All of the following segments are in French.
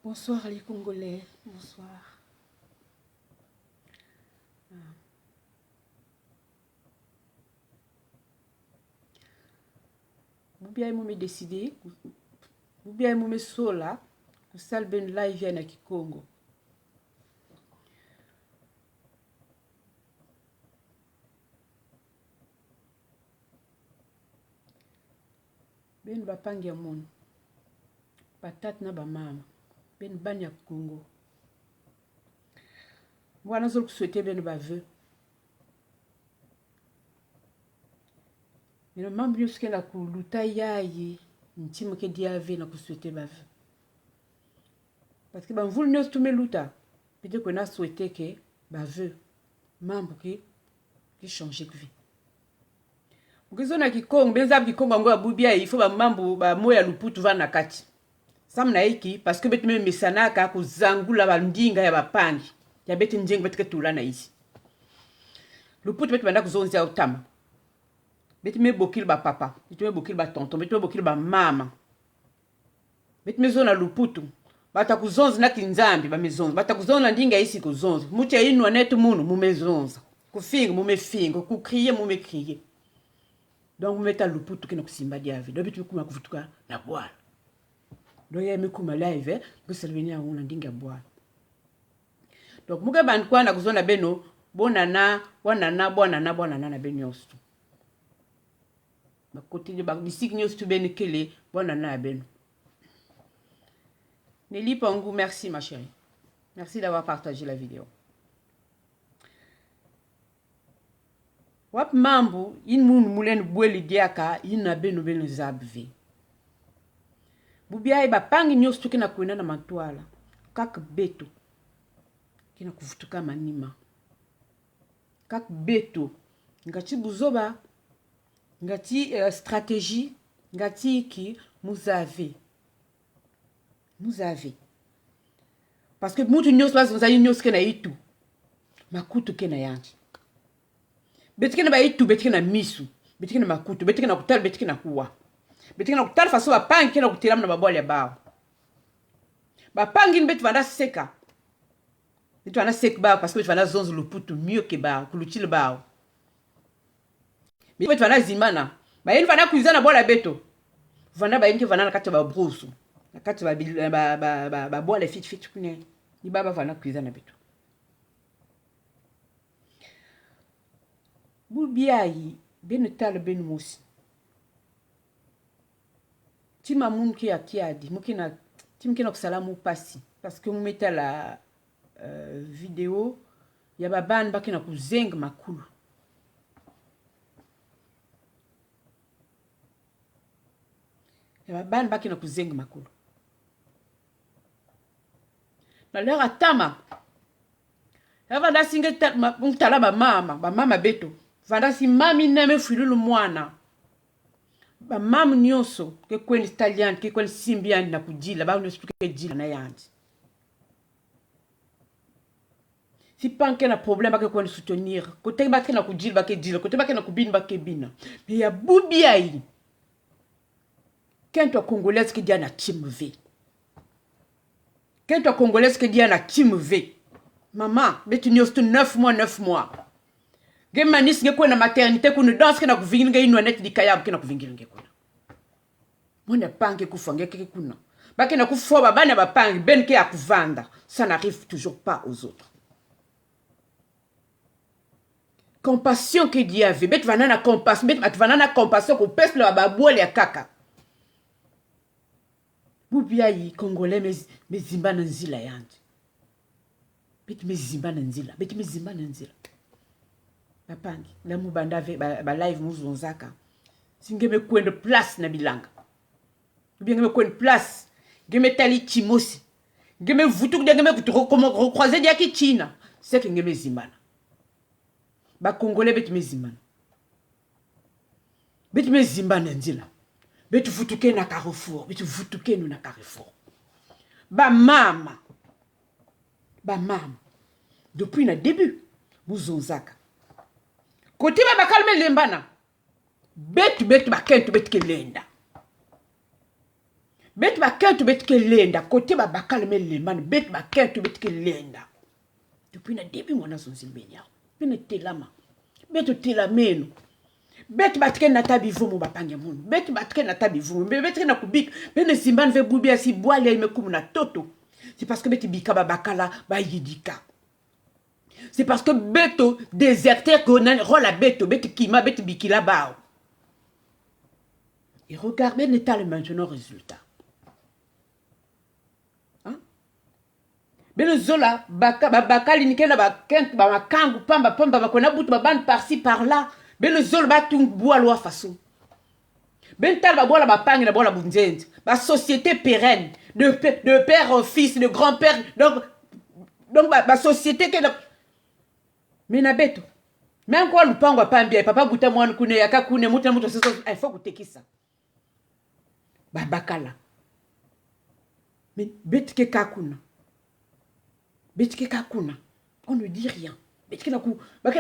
Bonsoir les Congolais, bonsoir. Vous bien me décider, vous bien me sola, vous salvez une live à Congo. Ben bapangi ya mon, patate na ba mama, ben banya Congo. Voilà ce que souhaiter ben ba vœu. Mais le membre de ce qu'elle a coulu taille, intime que diave na souhaiter ba vœu. Parce que ben vous ne tout me luta, peut-être qu'on a souhaité que ba vœu, membre qui change de vie. Ukizona Kikongo, benza Kikongo ngo abubia ifo ba mambo ba moya luputu vana kati. Samna hiki parce que betu mesanaka kuzangula bandinga ya bapangi. Ya beti njengo betu ketula na isi. Luputu betu banda kuzonzi ya utama. Betu me bokil ba papa, betu me bokil ba tonton, betu me bokil ba mama. Betu me zona luputu. Bata kuzonzi na kinzambi ba mezonzi. Bata kuzona ndinga isi kuzonzi. Muche inu anetu munu mumezonza. Kufinga mumefinga, kukriye mumekriye. Donc, vous mettez le poutou qui n'a pas simba diave. Donc, vous mettez le poutou na boire. Donc, il y a mis comme live, vous savez venir à un ending à boire. Donc, vous avez quoi na kuzona beno, bonana, bonana, bonana, bonana na benyostu. Ma côté de bak, d'ici que nous ben kele, bonana beno. Nelly Pangou, merci ma chérie. Merci d'avoir partagé la vidéo. Wap mambu, in moun moulen bweli diaka, in na beno beno zabve. Bubia iba pangi nyostu kina kuena na matuala. Kak beto. Kina kufutuka manima. Kak beto. Ngati buzoba. Ngati stratégie. Ngati iki muzave. Muzave. Parce que moutu nyos la zonzayi nyos kena itu. Makutu kena yanji. Betikena ba itu, betikena misu, betikena makutu, betikena kutal, betikena kuwa. Betikena kutal faso ba pangi kena kutiram na babole bao. Ba pangi ni betu vanda seka. Betu vanda sek bao parce que betu vanda zonzo luputu mieux que bao, kuluchile bao. Betu vanda zimana. Ba yeni vanda kuizana bola beto. Vanda ba yeni ke vanda na kati ba brusu. Na kati ba bola fit kune. Ni baba vanda kuizana beto. Boubiayi, ben tal ben mousi. Tima moun ki a kiadi, moukina, tim kina kusalamu pasi. Parce que mou mette la vidéo, yaba ban bakina kuzeng makulu. Yaba ban bakina kuzeng makulu. Na leur atama. Yaba da singe tala ba mama beto. Vanda si mami neme filulu mwana. Ba mamu nyonso ke kwen italian ke kwen simbian na kujila ba uno explique jila na yandi. Si panke na problème ba ke kwen soutenir, kote ba ke na kujila ba ke jila, kote ba ke na kubina ba ke bina. Mais ya bubiayi. Kento congolaise ke dia na team V. Kento congolaise ke dia na team V. Maman, betu nyonso 9 mois. Gemanis nge kwa na maternité kuna danse kena kuvingila nge inu aneti dikayab kena kuvingila nge kuna. Mwana pange kufange keke kuna. Bake na kufoba bana bapangi ben ke akuvanda. Ça n'arrive toujours pas aux autres. Compassion que Dieu avait. Bet vanana compassion. Bet vanana compassion ko pes le babouole ya kaka. Bubiayi Congolais me zimba na nzila yandi. Bet me zimba na nzila. Bet me zimba na nzila. Bapangi, la mubanda ba live muzonzaka. Singeme kwende place na bilanga. Ngeme kwende place. Ngeme tali chimosi. Ngeme vutu ngeme recroiser dia ki China. C'est que ngeme zimana. Ba Congolais betu mezimana. Betu mezimbana nzila. Betu vutuke na Carrefour, betu vutuke na Carrefour. Ba mama. Depuis le début, muzonzaka. Côté ba kalme lembana. Betu bakentu betu kelenda. Bet ba kentu bet ke lenda côté ba bakal me le man bet ba kentu bet ke lenda depuis na début mona zonzi benya bene telama bet telameno bet ba tke na tabi vumu ba panga munu bet ba tke na tabi vumu bet na kubik bene simban ve bubia si boile me kumu na toto c'est parce que bet bika ba bakala ba yidika c'est parce que beto déserteur konan rola beto bet kima bet bikila bao et regarde ben état le maintenant résultat. Beno zola bakali nikena ba kent ba makangu pamba ba kona butu ba ban par-ci par-là beno zola ba tung boa loi façon ben tal ba bola ba pangi na bola bunzenzi ba société pérenne de père en fils de grand-père donc ba société que mais na beto même quoi lupango pambia papa buta mwana kune yakakune mutu sasa il faut kutekisa ba bakala mais betike kakuna betike kakuna on ne dit rien betike na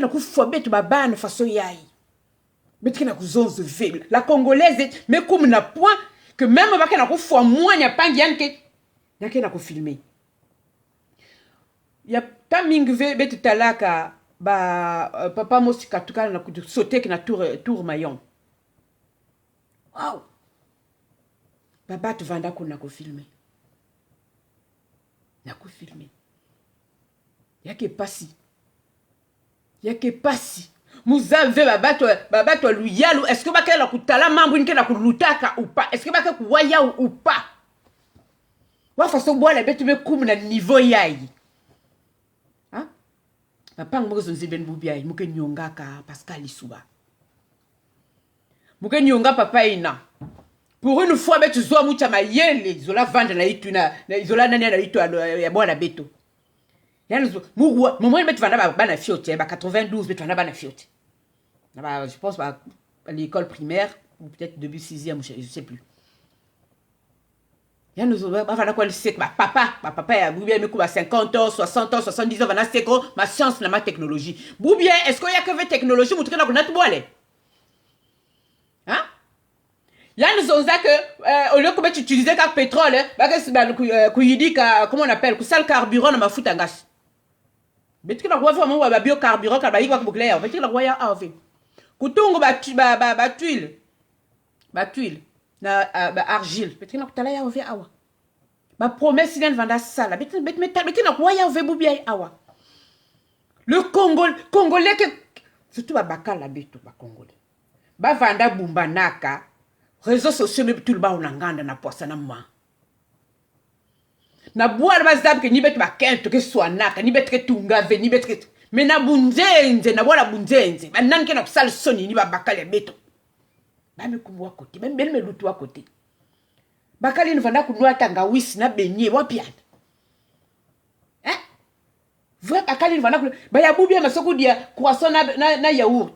ku fo betu babana façon yayi betike na ku zonze ve la congolaise mais comme na point que même bakena na ku fo mwanya pangi yanke yake na ku filmer ya taming ve betu talaka ba papa mosika tukana na ku sauter na tour mayon wow baba tu vanda kuna ku filmer na ku filmer yake pasi muzave babato luyalu est-ce que bakela kutala mambo nikena kulutaka ou pas est-ce que bakela kuwaya ou pas wa façon bola betu be kum na niveau yayi hein papa ngozo nziben bubiai muke nyongaka Pascal Lisuba muke nyonga papa ina pour une fois betu zo mucha mayele zola vanda na itu na zola nani na itu ya bola beto yani muwa moment betu vanda bana fiote ba 92 betu vanda bana fiote je pense à l'école primaire ou peut-être début 6e je sais plus yani zo ba vanda kwa sek ba papa ya bubia me kuba 50 ans 60 ans 70 ans vana seko ma science na ma technologie bubia est-ce qu'il y a que technologie mutukena kuna tubole hein yani zonza que au lieu que tu utiliser comme pétrole comment on appelle que ça le carburant na mafuta ngas betika na kwa vraiment ba biocarburant ka ba yiko boucler betika na kwa ya ave kutungu ba tuile na argile betika na kutala ya ave awa ba promesse ina vanda sala betika na kwa ya ave bubia awa le congolais que surtout ba bakala beto ba congolais ba vanda bumba naka réseaux sociaux me tout le bas on nganda na poisa na moi na boire bazab que ni betu ba kento que soit naka ni betre tunga ve ni betre mais na bunzenze na bola bunzenze ba nan ke na kusala soni ni ba bakale beto ba me kumwa côté même me lutu à côté bakali ni vanda kunwa tanga wisi na benye wapi ata hein vous bakali ni vanda ba ya bubi masoko dia croissant na yaourt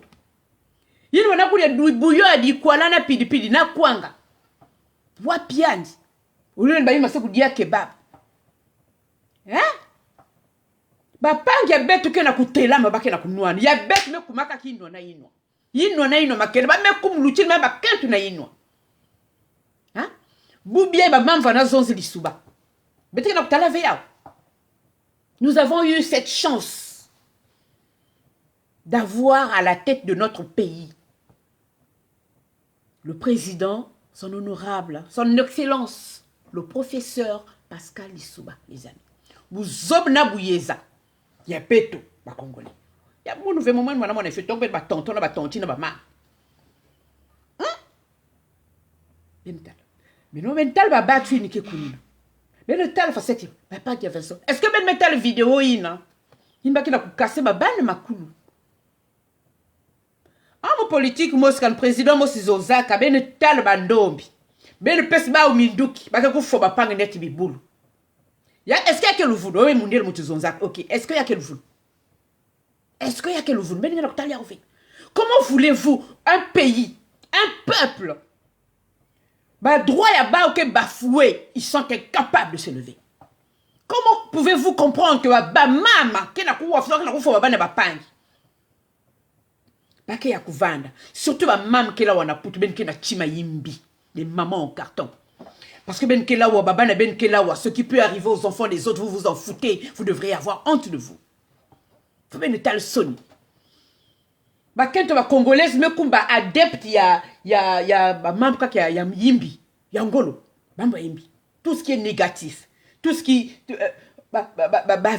yini wana kulia buyo adi kwala na pidipidi na kwanga wapi andi ulio mbayi masoko dia kebab hein ba pangi ya betu ke na kutelama bake na kunwana ya betu me kumaka kinwa na inwa makele ba me kumluchini ba kentu na inwa hein bubia ba mamva na zonzi lisuba betu na kutala ve yao. Nous avons eu cette chance d'avoir à la tête de notre pays le président, son honorable, son excellence, le professeur Pascal Lisuba, les amis. Vous obna bouyeza. Il y a peto, ba congolais. Il y a mon nouveau moment, on a fait tomber ba tonton, ba tontine, ba ma. Hein? Mais non, mental ba battu ni ke kunina. Mais le tal fa seki, ba pas qui a fait ça. Est-ce que ben metal vidéo ina? Imba ki na kukase ba ban makulu. Amo politique moskan président mosizozaka ben tal bandombi ben pesba o minduki baka ku foba panga net bibulu ya est-ce qu'il y a quel vudo we mundel mutizonzaka OK est-ce qu'il y a quel vudo ben ngana kutalia ofi comment voulez-vous un pays un peuple ba droit ya ba OK bafoué ils sont incapables de se lever comment pouvez-vous comprendre que ba mama kena ku foba bana ba pangi bake ya kuvanda surtout ba mam kela wana putu ben kena chima yimbi les mamans en carton Parce que Ben Kelawa, Babana Ben Kelawa, ce qui peut arriver aux enfants des autres, vous vous en foutez. Vous devriez avoir honte de vous. Vous Ben Tal Sony. Quand on va congolaise, mais comme adepte, il y a membre qui a Yimbi, il y a Ngolo, membre Yimbi. Tout ce qui est négatif, tout ce qui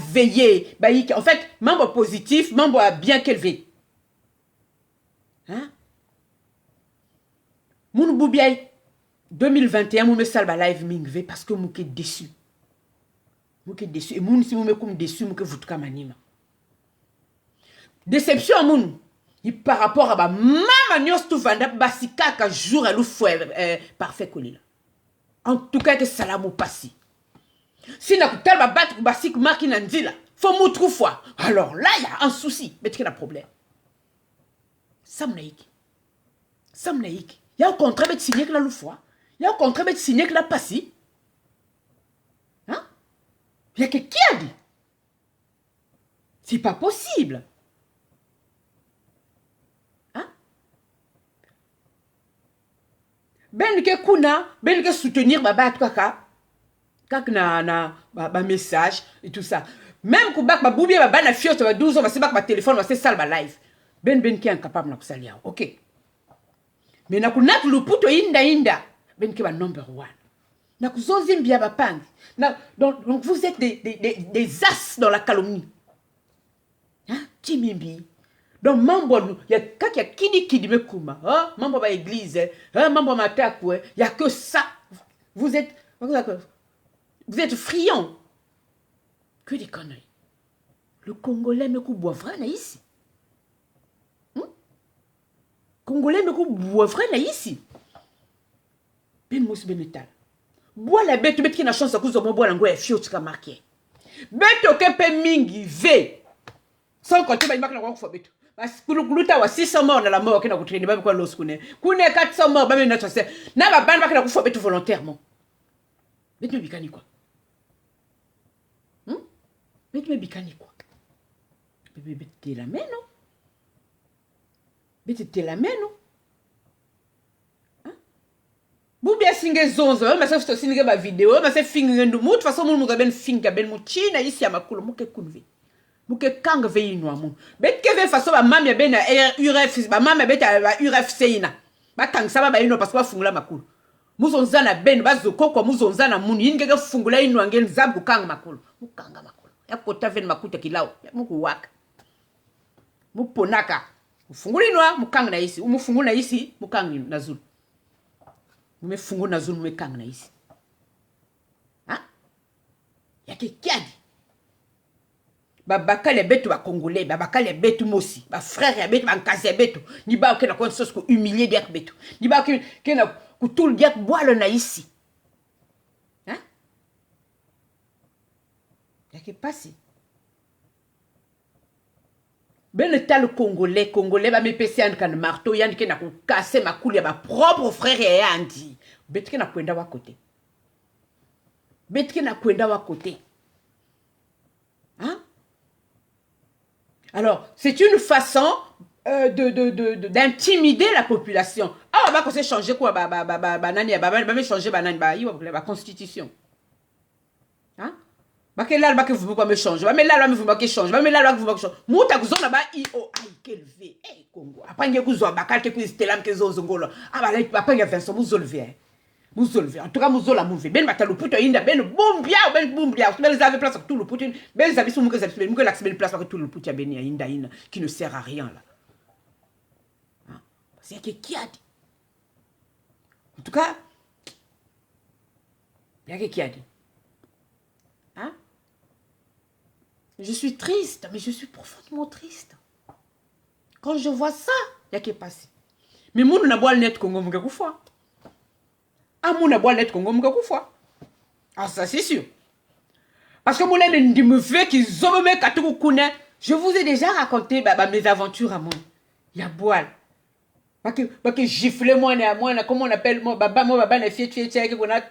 veiller, en fait, membre positif, membre bien qu'élevé. Hein? Mon boubiaï 2021, mon message va live mingve parce que mon est déçu. Mon est déçu. Et mon si mon me comme déçu, mon que vous tout manima. Déception à mon. Et par rapport à ma maman nyos tout vanda basika ka jour à l'oufoué parfait colila. En tout cas que salamou passi. Si n'a pas ba battre basik marki nandila, faut m'outre fois. Alors là il y a un souci, mais quel est le problème? Samnaïk. Samnaïk. Il y a un contrat de signer que la loufoua. Il y a un contrat de signer que la passi. Hein? Il y a qui a dit? C'est pas possible. Ben ke kuna, ben ke soutenir baba kaka. Kak na message et tout ça. Même que bak ba boubie baba na fiote ba 12 ans, ba se bak ba téléphone, ba se sal ba live. Ben ke incapable na kusalia. OK. Mais na kunat luputo inda. Ben ke ba number 1. Na kuzozi mbia ba pang. Donc vous êtes des as dans la calomnie. Hein? Timimbi. Donc, mambo, il y a kidi me kuma, hein? Mambo ba église, hein? Mambo matakwe, il y a que ça. Vous êtes friand. Que des conneries. Le Congolais me coupe bois vrai là ici. Congolais me coupe bois vrai là ici. Ben mous benetal. Bois la bête, tu mets qui na chance à cause de mon bois l'ango et fio tu as marqué. Bête au kepe mingi ve. Sans compter ba imaka na kwa bête. Parce que luta wa 600 morts dans la mort qui n'a pas ba quoi l'os kune 400 morts ba notre c'est na ba ban ba qui n'a pas fait volontairement. Mais tu me bikani quoi? Mais tu me bikani quoi? Bébé t'es la main non? Bébé t'es la main non? Hein? Boubia singe zonzo, mais ça c'est singe ba vidéo, mais c'est finge ndu mut façon mon ben finga ben muchina ici à makulu muke kunvi. Muke kang veyi no amu bet keve faso ba mami be na URF ba mami be ta ba URF ina ba tang saba ba ino parce que ba fungula makulu muzonza na ben ba zoko ko muzonza na munu yingeke fungula ino angeni zabu kang makulu mukanga makulu ya kota ven makuta kilao muku waka muponaka ufungula ino mukanga na isi umufungula na isi mukanga na zulu mumefungula na zulu mumekanga na isi ha yake kiadi babaka les bêtes congolais babaka les bêtes mosi ba frère ya bêtes ba nkasi bêtes ni ba ke na kon sos ko humilier dia bêtes ni ba ke na kutul dia boile na ici hein yake passé ben tal congolais ba me pesi an kan marteau yan ke na ko casser ma coule ya ba propre frère ya andi bêtes ke na kwenda wa côté bêtes ke na kwenda wa côté hein. Alors, c'est une façon d'intimider la population. Ah, bah, qu'on s'est changé quoi, changer la constitution. Hein? Bah, que là, que vous pouvez me changer. Bah, mais là, vous pouvez changer. Bah, mais là, vous pouvez changer. Mouta, vous en avez, quel V, Congo. Après, il y a vous en bakal, que vous êtes là, que vous en ah, bah, là, après, il y a Vincent, vous enlevez. Vous enlevez. En tout cas, vous enlevez la mouve. Ben, le puto, il y a ben, boumbia, ben, vous avez place pour tout le puto. Ben, vous avez sur mon cas, vous avez l'accès, place pour tout le puto, ben, il y a une qui ne sert à rien, là. Hein? C'est qui a dit. En tout cas, il y a qui a dit. Hein? Je suis triste, mais je suis profondément triste. Quand je vois ça, il y a qui est passé. Mais moi, nous avons net Congo, mon gars, fois. Ah, mon aboua net Congo, mon gars, fois. Ah, ça, c'est sûr. Parce que mon aide me fait qu'ils ont me katou koune. Je vous ai déjà raconté mes aventures à moi. Il y a boile. Parce que gifler moi, comment on appelle moi, baba, na fiet, qu'on a,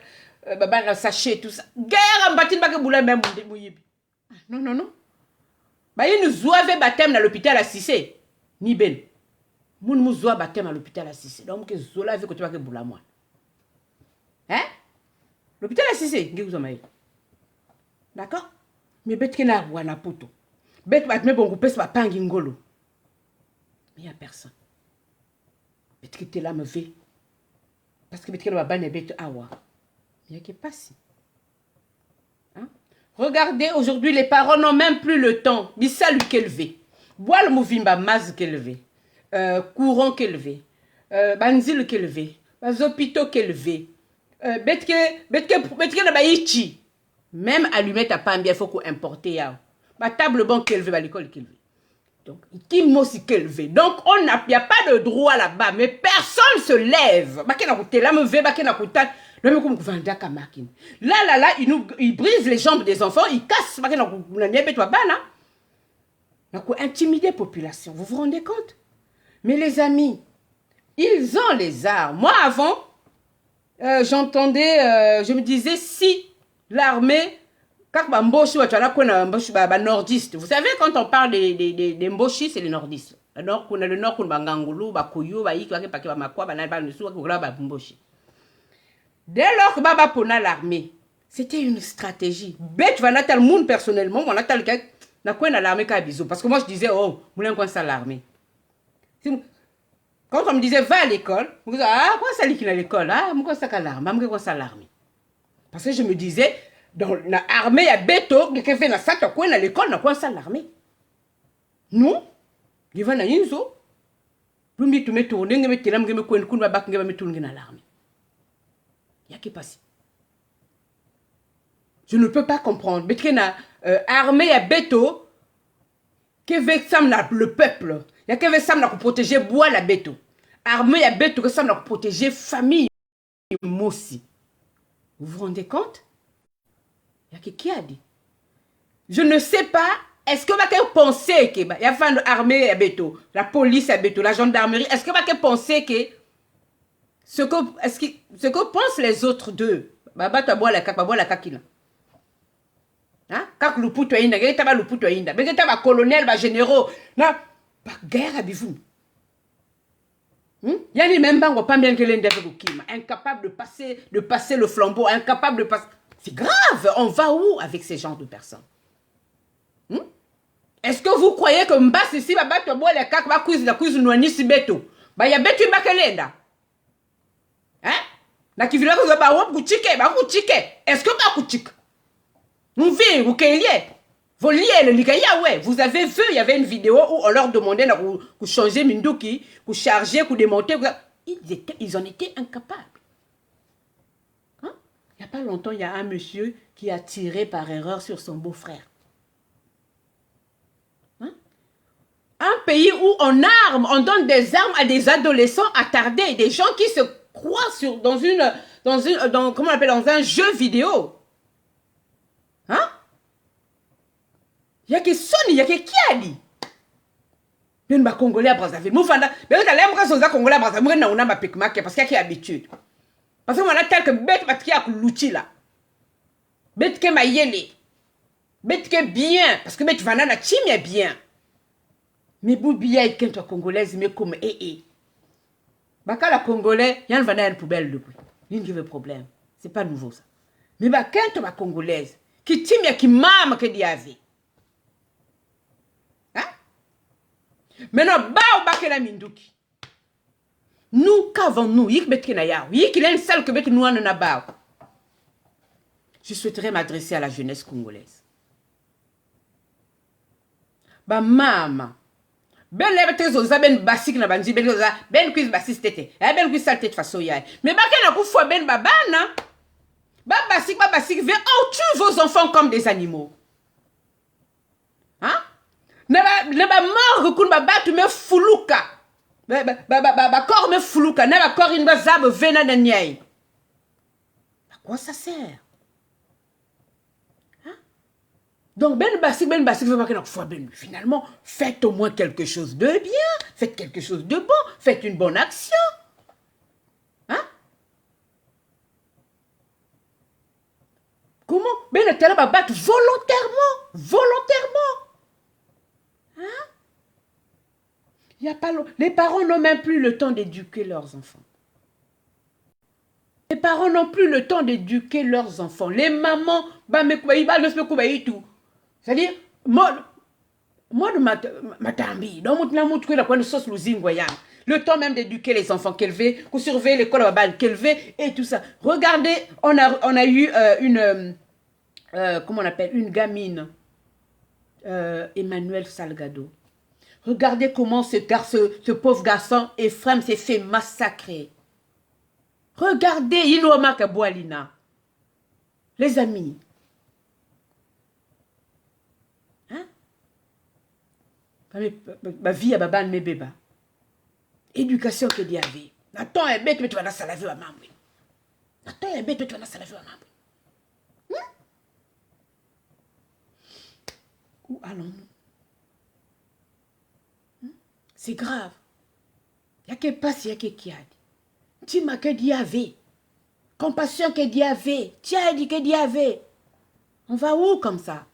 baba, na sachet, tout ça. Guerre en bâtiment, pas que boule même, non. Bah, il nous avait baptême à l'hôpital à Sissé. Ni ben. Moun nous a baptême à l'hôpital à Sissé. Donc, que Zola avait côté que boula moi. Hein? L'hôpital a cessé. D'accord? Mais bête qui n'a pas poto. Bête va te bon groupe, c'est pas pangingolo. Mais il n'y a personne. Bête qui était là me fait. Parce que bête qui n'a pas bête awa. Il n'y a qui passe. Hein? Regardez, aujourd'hui, les parents n'ont même plus le temps. Bissalu qu'élevé. Bois le mouvimba maz qu'élevé. Courant qu'élevé. Banzil qu'élevé. Bazopito qu'élevé. Bête qui n'a pas ichi. Même allumette à pas bien, il faut qu'on importe. Ma table banque qu'élevé, l'école qu'élevé. Donc, qui m'osi qu'élevé. Donc, il n'y a pas de droit là-bas. Mais personne se lève. Là, il brise les jambes des enfants, il casse. Il faut intimider la population. Vous vous rendez compte? Mais les amis, ils ont les armes. Moi, avant, j'entendais, je me disais, si l'armée, nordistes. Vous savez, quand on parle des mboshi, c'est les nordistes. Le nord, on a le nord, on a Ngangulu, Bakuyu, dès lors que Baba pona l'armée, c'était une stratégie. Bête va natal monde personnellement, on a tel que na quoi na l'armée ka bisou parce que moi je disais oh, moulin quoi ça l'armée. Quand on me disait va à l'école, on me disait ah quoi ça qui à l'école ah moi quoi ça l'armée, quoi ça l'armée. Parce que je me disais dans l'armée il y a béto qui fait na ça quoi à l'école na quoi ça l'armée. Nous, il va na yinzo. Lui tu me tourner, me telam me quoi une bak me tourner na l'armée. Il y a qui passe. Je ne peux pas comprendre. Mais qu'il y a armée à béto qui veut le peuple. Il y a qui veut pour protéger bois la béto. Armée à béto qui veut protéger famille aussi. Vous vous rendez compte? Il y a qui a dit? Je ne sais pas. Est-ce que vous pensez que il y a une armée à béto, la police à béto, la gendarmerie? Est-ce que vous pensez que ce que pensent les autres d'eux? Baba ta bois la kaki là. Hein? Quand le pouto inda, il y a le pouto inda, mais il y a colonel, généraux, na pas guerre à bifou. Il y a les mêmes banques pas bien que l'indépendance, incapable de passer le flambeau, incapable de passer. C'est grave. On va où avec ces genres de personnes? Est-ce que vous croyez que Mbass ici va battre bois les cacs, va cuisiner la cuisine noani si beto? Bah y a betu makelenda. Hein? Na kivila ko ba wop kuchike, ba kuchike. Est-ce que ba kuchike? Vous avez vu, il y avait une vidéo où on leur demandait de changer Minduki, de charger, de démonter. Ils en étaient incapables. Hein? Il n'y a pas longtemps, il y a un monsieur qui a tiré par erreur sur son beau-frère. Hein? Un pays où on arme, on donne des armes à des adolescents attardés, des gens qui se croient comment on appelle, dans un jeu vidéo. Hein? Il y a que Sony, il y a que Kiali. Il y a Congolais à Brazzaville. Mais il y a des Congolais à Brazzaville. On a ma pekmak parce qu'il y a habitude. Parce que on a tel que bête qui a l'outil là. Bête qui m'a yélé. Bête qui est bien. Parce que bête vanana chim est bien. Mais boubia et quand tu es congolaise, mais comme Baka la Congolais, il y a une poubelle depuis. Il y a un problème. C'est pas nouveau ça. Mais quand tu es congolaise, qui timia qui mama que diavé. Hein? Maintenant, bao bakela minduki. Nous, qu'avons-nous? Yik bet kenaya. Yik il a une salle que bet nous en a bao. Je souhaiterais m'adresser à la jeunesse congolaise. Ba mama. Ben lebe tezo za ben basik na banji ben za ben quiz basis tete. Ben quiz salte de façon yae. Mais bakena ku fo ben babana. Ba basik, veut on tue vos enfants comme des animaux. Hein? Ne ba mort kun ba batu me fuluka. Ba corps me fuluka, ne ba corps in ba zab vena na nyai. À quoi ça sert? Hein? Donc ben basik veut pas que fois ben finalement faites au moins quelque chose de bien, faites quelque chose de bon, faites une bonne action. Hein? Comment? Ben le terrain va battre volontairement. Hein? Il y a pas les parents n'ont même plus le temps d'éduquer leurs enfants. Les parents n'ont plus le temps d'éduquer leurs enfants. Les mamans, c'est-à-dire, moi de ma tambi, le temps même d'éduquer les enfants qu'elle veut, qu'on surveille l'école qu'elle veut et tout ça. Regardez, on a eu comment on appelle, une gamine, Emmanuel Salgado. Regardez comment ce pauvre garçon, Ephraim, s'est fait massacrer. Regardez, Inouama Kaboualina. Les amis. Hein? Ma vie à Baban Mebeba. Éducation que Dieu avait. Nathan est bête, mais tu vas la salaver à maman. Nathan est bête, mais tu vas la salaver à maman. Où allons-nous? C'est grave. Il y a que passe, il y a que qui a dit. Tima que Dieu avait. Compassion que Dieu avait. Tiens, dit que Dieu avait. On va où comme ça?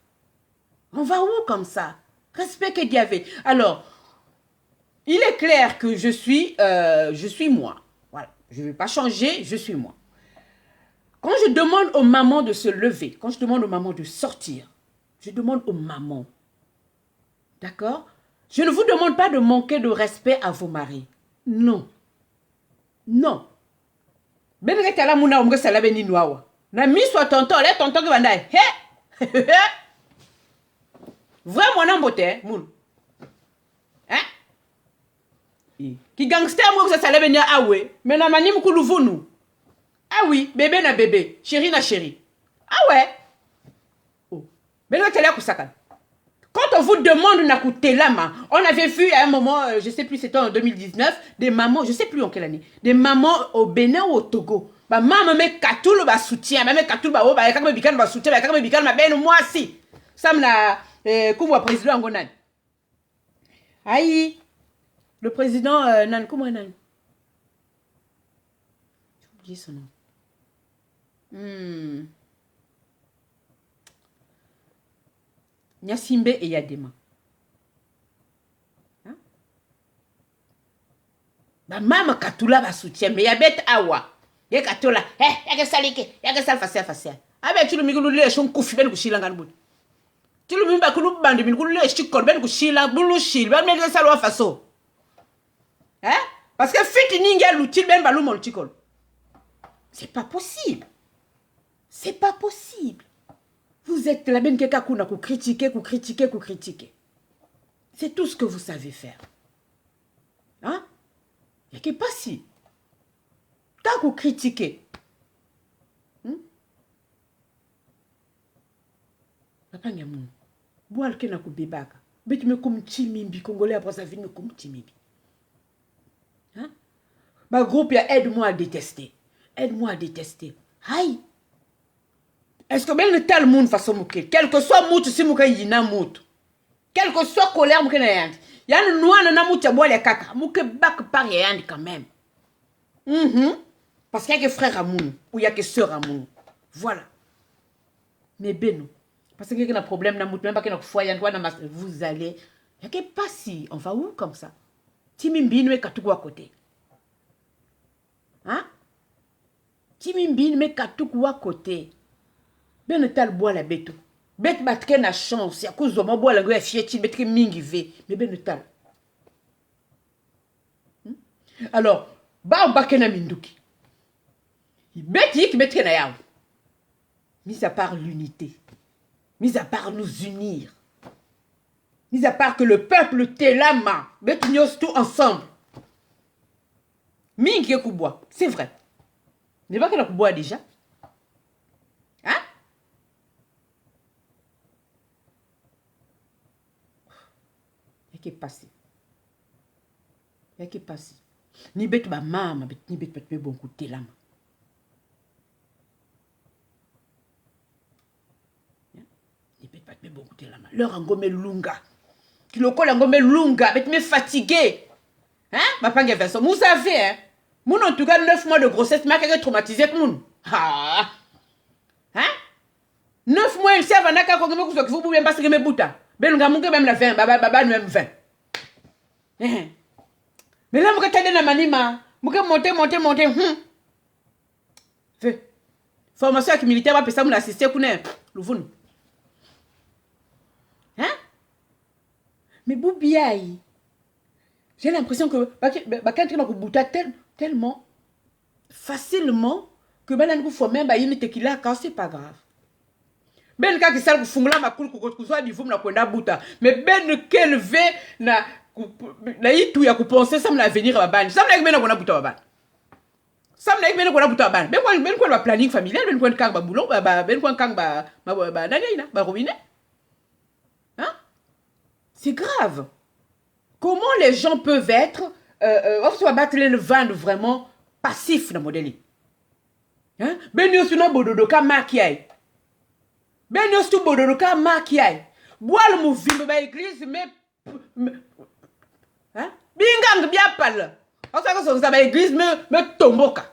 On va où comme ça? Respect que Dieu avait. Alors, il est clair que je suis moi. Voilà. Je ne vais pas changer, je suis moi. Quand je demande aux mamans de se lever, quand je demande aux mamans de sortir, je demande aux mamans. D'accord? Je ne vous demande pas de manquer de respect à vos maris. Non. Non. Ben que tala muna omge salabe ni noawa. Na mi soit tonton, les tonton que bandai. Hé! Vraiment nan bote, moun. Hein? Qui gangster moi que salabe ni awe. Mais na mani mukulu vunu. Ah oui, bébé na bébé, chéri na chéri. Ah ouais. Oh. Ben que tala kusaka. Quand on vous demande d'écouter lama, on avait vu à un moment, je ne sais plus, c'était en 2019, des mamans, je ne sais plus en quelle année, des mamans au Bénin ou au Togo. Bah, maman me katoul ba soutien, me katoul ba ba kakme bikan ba soutien, ba kakme bikan ma ben moi si. Ça me la comment président Angonan. Aïe, le président nan comment nan. J'ai oublié son nom. Nyasimbe et Yadema. Hein? Bah, maman katula ba soutien, mais yabet awa. Ye katula, yake salike, yake sal facile. Abe tu le migulu le shon kufi ben kushila nganbut. Tu le mimba kulu bande migulu le shikol ben kushila, bulu shil, ben me salwa faso. Hein? Parce que fit ninga l'outil ben balou mon chikol. C'est pas possible. C'est pas possible. Vous êtes la même que Kakuna, vous critiquez. C'est tout ce que vous savez faire. Hein? Il n'y a que pas si. Quand vous critiquez. Papa Nyamoun. Boal ke na ku bebaka. Bet me comme timimbi. Congolais après ça vient me comme timimbi. Hein? Ma groupe, aide-moi à détester. Aide-moi à détester. Aïe! Est-ce que ben le tel monde façon mouké, quel que soit moutou si mouké yina moutou, quel que soit colère mouké na yandi, yann noua na moutia boile kaka, mouké bak par yandi quand même. Parce qu'il y a que frère à moun, ou il y a que sœur à moun. Voilà. Mais ben parce qu'il y a un problème na moutou, même pas qu'il y a un foyer, vous allez, il y a que pas si, on va où comme ça? Timimbi nous est katoukou à côté. Hein? Timimbi nous est katoukou à côté. Ben ne tal bois la bête. Bête batke na chance. Ya cause de mon bois la gueule fieti bête mingi ve. Mais ben ne tal. Alors, ba bakena minduki. Bête yik bête na yaw. Mis à part l'unité. Mis à part nous unir. Mis à part que le peuple telama. Bête nyos tout ensemble. Mingi kubois. C'est vrai. N'est pas que la kubois déjà. Hein? Qui est passé. Qui est passé. Ni bête ba mama, ni bête me bon côté là. Ni bête me bon côté là. Leur ngomé lunga. Qui le colle ngomé lunga, bête me fatigué. Hein? Ma pas ngé version. Vous savez hein. Moun en tout cas 9 mois de grossesse, m'a qu'à traumatisé moun. Ah. Hein? 9 mois il serve na ka ko ngé ko vous pouvez pas se me bouta. Ben nga munge même la 20, baba même 20. Mais là, vous avez na manima, vous monter. Ve. Formation avec militaire, va penser à assister à le vun. Hein? Mais Boubiaï, j'ai l'impression que quand tu as tellement facilement que ben on faut même une tequila quand c'est pas grave. Ben quand ça fungula makulu kuzwa divu na kwenda buta. Mais ben quel ve na itu ya kupenser ça me venir à ban. Ça me ben na buta ban. Ça me ben na buta ban. Ben quoi planning familial, ben quoi kang ba boulot, ben quoi kang ba nani ba robinet. Hein? C'est grave. Comment les gens peuvent être on se va battre le vent vraiment passif dans le modèle. Hein? Ben yo suna bododo ka makiai. Ben yo stu bododo ka makiai. Boal mu vimbe ba église mais hein? Bingang bien pal. On sait que ça ba église mais tomboka.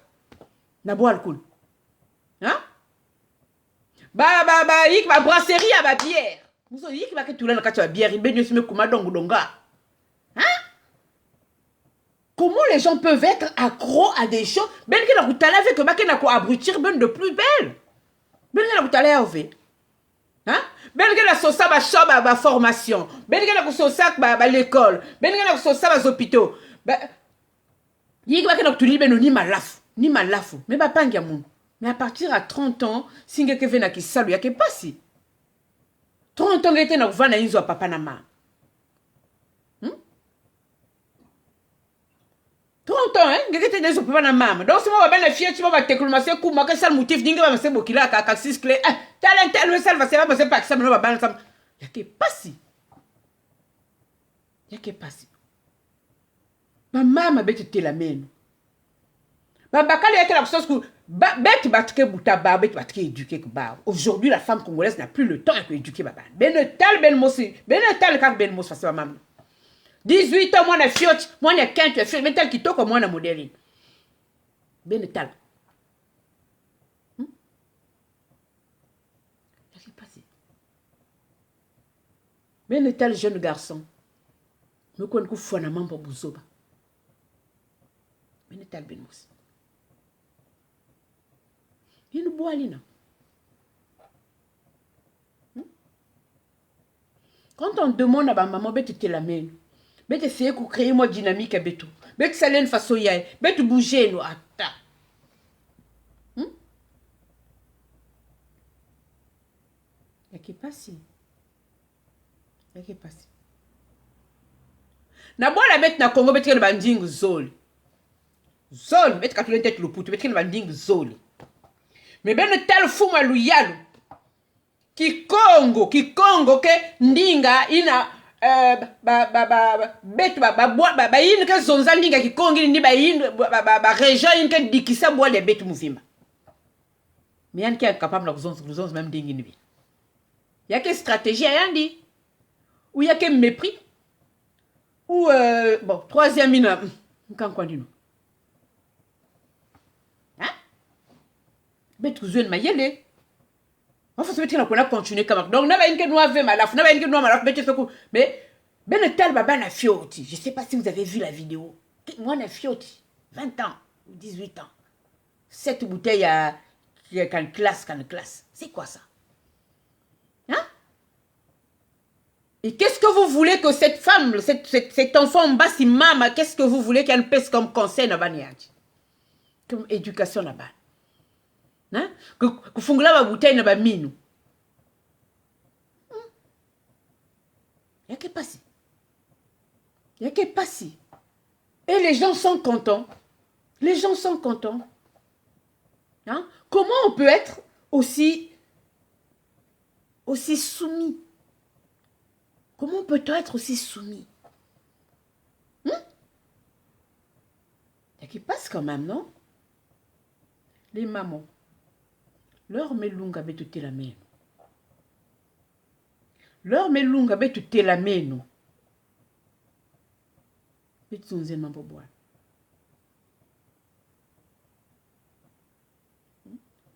Na boal cool. Hein? Ba yik ba brasserie à ba bière. Muso yik ba ke tula na kati ba bière ben yo sime kuma donga. Hein? Comment les gens peuvent être accros à des choses? Ben que la routala fait que baké na ko abrutir ben de plus belle. Ben que la routala ove. Hein? Ben que la sosa ba shop ba formation. Ben que la sosa ba l'école. Ben que la sosa ba hôpitaux. Ben yiki baké na tuli ben ni malafu, ni malafu. Mais ba pangia moun. Mais à partir à 30 ans, singe ke vena ki salu yake pasi. 30 ans ngete na kuvana inzo papa na ma. 30 ans, hein? Ngeke te papa na mama. Donc, si moi, la fille, tu vas te comment que ça le motif, dingue, va me faire beaucoup là, à 6 clés. Tel, mais ça va se pas que ça me va ban ça. Y'a que pas si. Y'a que pas si. Ma maman bête te la mène. Ma bakali y'a que la chose que bête batke bouta ba bête batke éduquer que ba. Aujourd'hui, la femme congolaise n'a plus le temps d'éduquer baba. Ben tal ben mosi, ben tal quand ben mos face à maman. 18 ans, moi, na fiote, moi, na 15 ans, mais tel qui toque, moi, na modèle. Ben tal. Qu'est-ce qui est passé? Ben tel jeune garçon. Me connais que fou na mambo bouzoba. Ben tel ben mousse. Il nous boit lina. Quand on demande à ma maman, ben tu la main. Mais tu essayes de créer une dynamique à Betou. Mais tu salles une façon yaï. Mais tu bouges nous attends. Y'a qui passe? Y'a qui passe? Na boa la bête na Congo bête le banding zol. Zol, bête quand tu tête le poutou bête le banding zol. Mais ben tel fou maluyalo. Ki Congo ke ndinga ina betu ba yin ke zonza ndinga ki kongi ni ba yin ba région yin ke dikisa bois les betu muvimba. Mais yan qui est capable de zonza même dingi ni. Y a que stratégie yandi ou y a que mépris ou bon troisième mina kan quoi dino. Hein? Betu zuen mayele. On faut se mettre qu'on a continué comme donc n'a pas une que nous avons malaf n'a pas une que nous avons malaf mais ben tel baba na fioti je sais pas si vous avez vu la vidéo moi na fioti 20 ans 18 ans 7 bouteilles à quand classe c'est quoi ça hein et qu'est-ce que vous voulez que cette femme cet enfant en bas si maman qu'est-ce que vous voulez qu'elle pèse comme conseil na baniaji comme éducation là-bas. Hein? Que fungula ba bouteille na ba minu. Y'a que passer. Y'a que passer. Et les gens sont contents. Les gens sont contents. Hein? Comment on peut être aussi soumis? Comment peut-on être aussi soumis? Y'a qui passe quand même, non? Les mamans. Leur melunga betu te la meno. Leur melunga betu te la meno. Betu nzen mambo boa.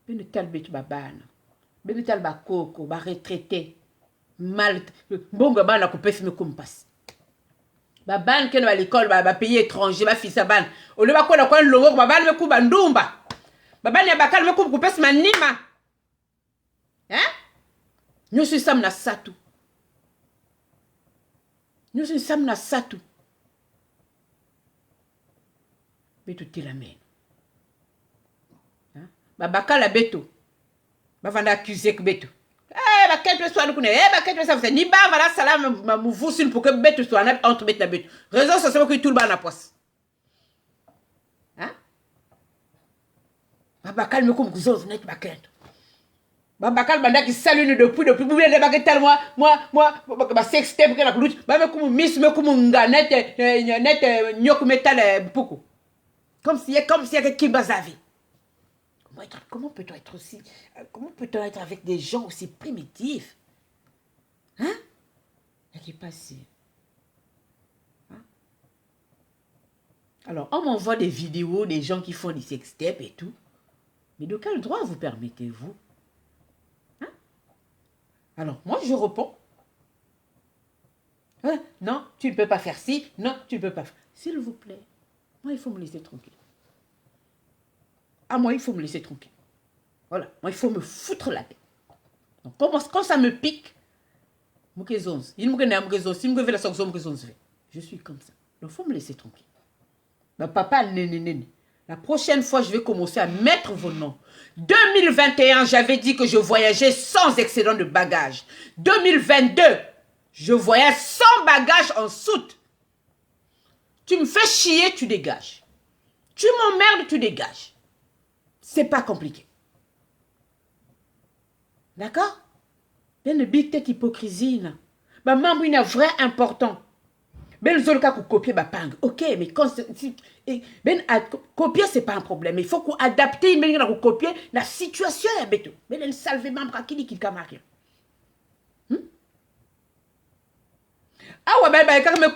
Ben tal betu babana. Ben tal ba koko, ba retraité. Mal bonga bana ko pesi me kompas. Ba ban ken ba l'école ba pays étranger ba fils ban. O le ba ko na ko longo ba ban me ku ba ndumba. babani ya bakala me kumu kupesi manima. Hein? Nous sommes na satu. Nous sommes na satu. Beto tilamene. Hein? Bakala beto. Bavanda accuser que beto. Eh, bakete soit nous eh, bakete ça vous ni ba voilà salam ma mouvousine pour que beto soit entre beto na beto. Raison ça c'est que tout le bas na poisse. Hein? Bakala me comme vous net bakete. Bakal banda qui salue depuis vous voulez débarquer tellement moi sex tape que la couche me comme miss me comme nga net nyok metal beaucoup comme si qui basavé. Comment peut-on être aussi comment peut-on être avec des gens aussi primitifs? Hein? Qui passe. Hein? Alors on m'envoie des vidéos des gens qui font des sex tapes et tout. Mais de quel droit vous permettez-vous? Alors, moi, je réponds. Hein? Non, tu ne peux pas faire ci. Non, tu ne peux pas faire. S'il vous plaît, moi, il faut me laisser tranquille. Ah, moi, il faut me laisser tranquille. Voilà, moi, il faut me foutre la paix. Donc, quand ça me pique, je suis comme ça. Donc, il faut me laisser tranquille. Ma papa, la prochaine fois, je vais commencer à mettre vos noms. 2021, j'avais dit que je voyageais sans excédent de bagages. 2022, je voyage sans bagages en soute. Tu me fais chier, tu dégages. Tu m'emmerdes, tu dégages. C'est pas compliqué. D'accord? Ben, le big tête hypocrisie, là. Ma maman, il est vrai important. Ben, le cas pour copier ma pang. Ok, mais quand ben, copier, c'est pas un problème. Il faut qu'on adapte, mais il faut copier la situation. Ben, elle salve membre qui dit qu'il camarade. Ah ouais, ben, quand même,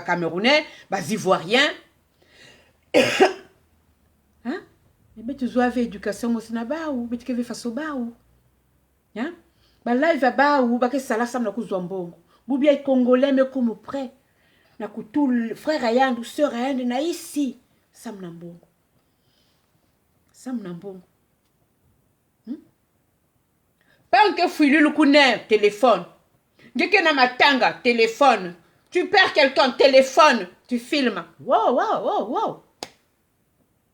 Camerounais, Ivoiriens. Hein? Mais tu dois avoir éducation, moi, c'est là-bas, ou tu veux faire ça, ou. Hein? Bah là il va bas ou bah que ça là ça me cause bongo boubia congolais mais comme près na tout frère ayant ou sœur ayant na ici ça me bongo pas que fouille le counet téléphone ngeke na matanga téléphone tu perds quelqu'un téléphone tu filmes wow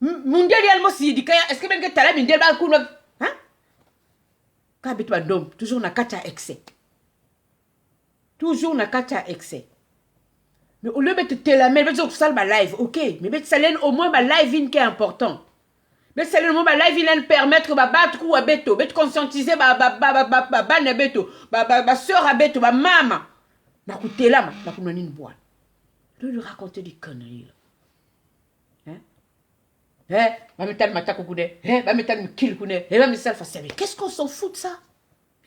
mondial mo si dikaya est-ce que ben que tala mondial ba kuno hein toujours na kata excès. Toujours na kata excès. Mais au lieu de te la mettre, tu ça ma live, ok. Mais ça au moins ma live qui est important. Mais ça au moins ma live il permettre ba battre ou à beto, bet conscientiser ba na beto, ba sœur à beto, ba maman. Na coûté là, na pour une boîte. De lui raconter des conneries. Hein? Va mettre ma taco coude, va mettre me kill coude, va me faire face. Mais qu'est-ce qu'on s'en fout de ça?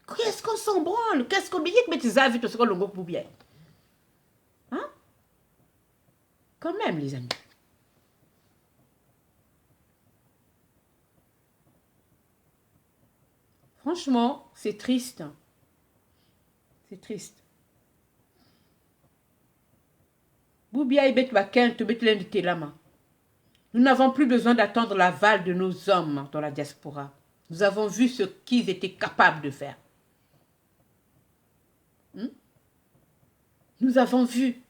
Qu'est-ce qu'on s'en branle? Qu'est-ce qu'on dit que tu as vu tout ce qu'on a pour bien? Hein? Quand même, les amis. Franchement, c'est triste. C'est triste. Boubia et Bet Bakin, te bet de Telama. Nous n'avons plus besoin d'attendre l'aval de nos hommes dans la diaspora. Nous avons vu ce qu'ils étaient capables de faire. Nous avons vu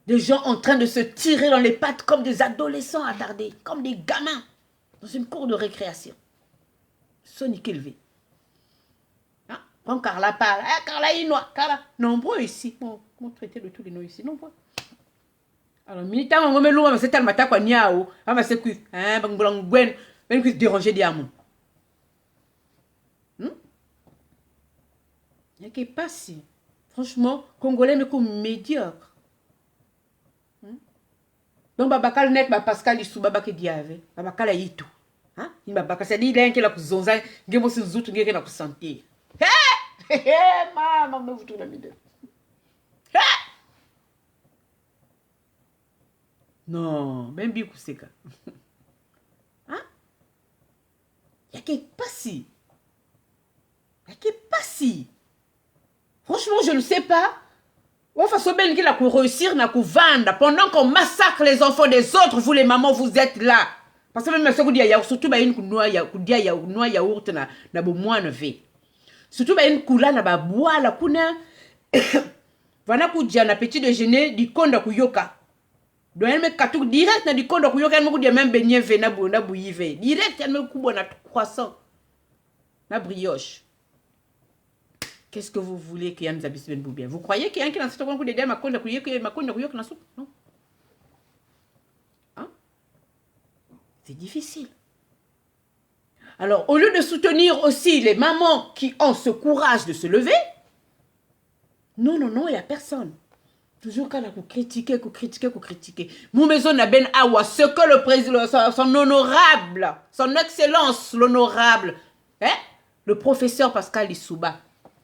des gens en train de se tirer dans les pattes comme des adolescents attardés, comme des gamins, dans une cour de récréation. Sonic élevé. Hein? Quand Carla parle, Carla est noire, Carla. Nombreux ici. Bon, on traité de tous les noms ici, nombreux. Alors, militant, on me loue, c'est tellement quoi, niao, on c'est que, hein, bangblangwen, même que déranger des amants. Il n'y a qui pas si. Franchement, Congolais, mais comme médiocre. Donc, Babakal net, Pascal, il sous Babak diave. Babakal a eu tout. Hein? Il m'a pas dit, il a un qui l'a zonza, il a un zout, il a un santé. Hé, maman, me vous tournez la mide. Non, même bien que c'est ça. Hein? Il y a qui pas si. Il y a qui pas si. Franchement, je ne sais pas On fait bien qu'il a pour réussir na ku vendre pendant qu'on massacre les enfants des autres. Vous les mamans, vous êtes là. Parce que même si vous dites surtout bah une noix yaourt na bo moine ve. Surtout bah une kula na ba bois la kuna. Vana ku dia na petit déjeuner di konda ku yoka. Donc elle me katou direct na di konda ku yoka elle me ku dia même beignet ve na bouillie direct elle me ku bona croissant na brioche. Qu'est-ce que vous voulez qu'il y ait un abysses bien? Vous croyez qu'il y a un qui dans cette coup de dé ma konda ku yoka na soupe? Non. Hein? C'est difficile. Alors, au lieu de soutenir aussi les mamans qui ont ce courage de se lever, non, il n'y a personne. Toujours quand on critiquer. Mon maison n'a ben awa, ce que le président, son honorable, son excellence, l'honorable, hein? Le professeur Pascal Lissouba,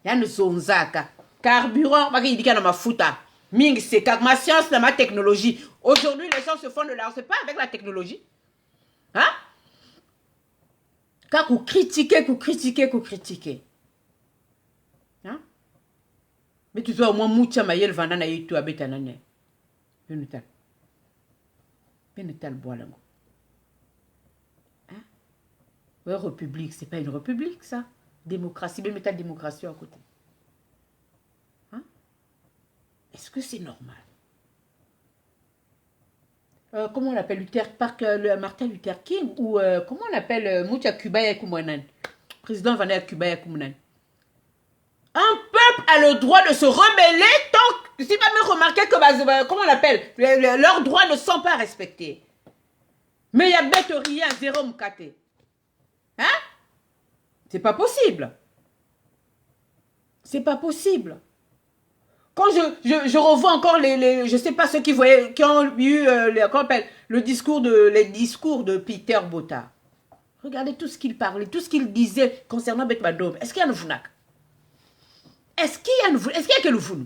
Yann Zonzaka, carburant, il dit qu'il y a ma fouta. Ming, c'est ma science, ma technologie. Aujourd'hui, les gens se font de l'argent, c'est pas avec la technologie. Hein? Quand vous critiquez. Hein? Mais tu vois, au moins, moutia mayel vandana yitu abeta nane. Benutal boilango. Hein? Ouais, république, c'est pas une république, ça. Démocratie, mais mettez la démocratie à côté. Hein? Est-ce que c'est normal? Comment on appelle Martin Luther King ou comment on appelle Moutia Kubaya Koumouanan, président Vanessa Kubaya Koumouanan. Un peuple a le droit de se rebeller tant que, si pas même remarqué que, comment on appelle, leurs droits ne sont pas respectés. Mais il y a bête rien, zéro mkate. Hein? C'est pas possible. C'est pas possible. Quand je revois encore je sais pas ceux qui voyaient, qui ont eu les discours de Peter Botta. Regardez tout ce qu'il parlait, tout ce qu'il disait concernant Beth Madom. Est-ce qu'il y a un Vounak? Est-ce qu'il y a que le Vounou?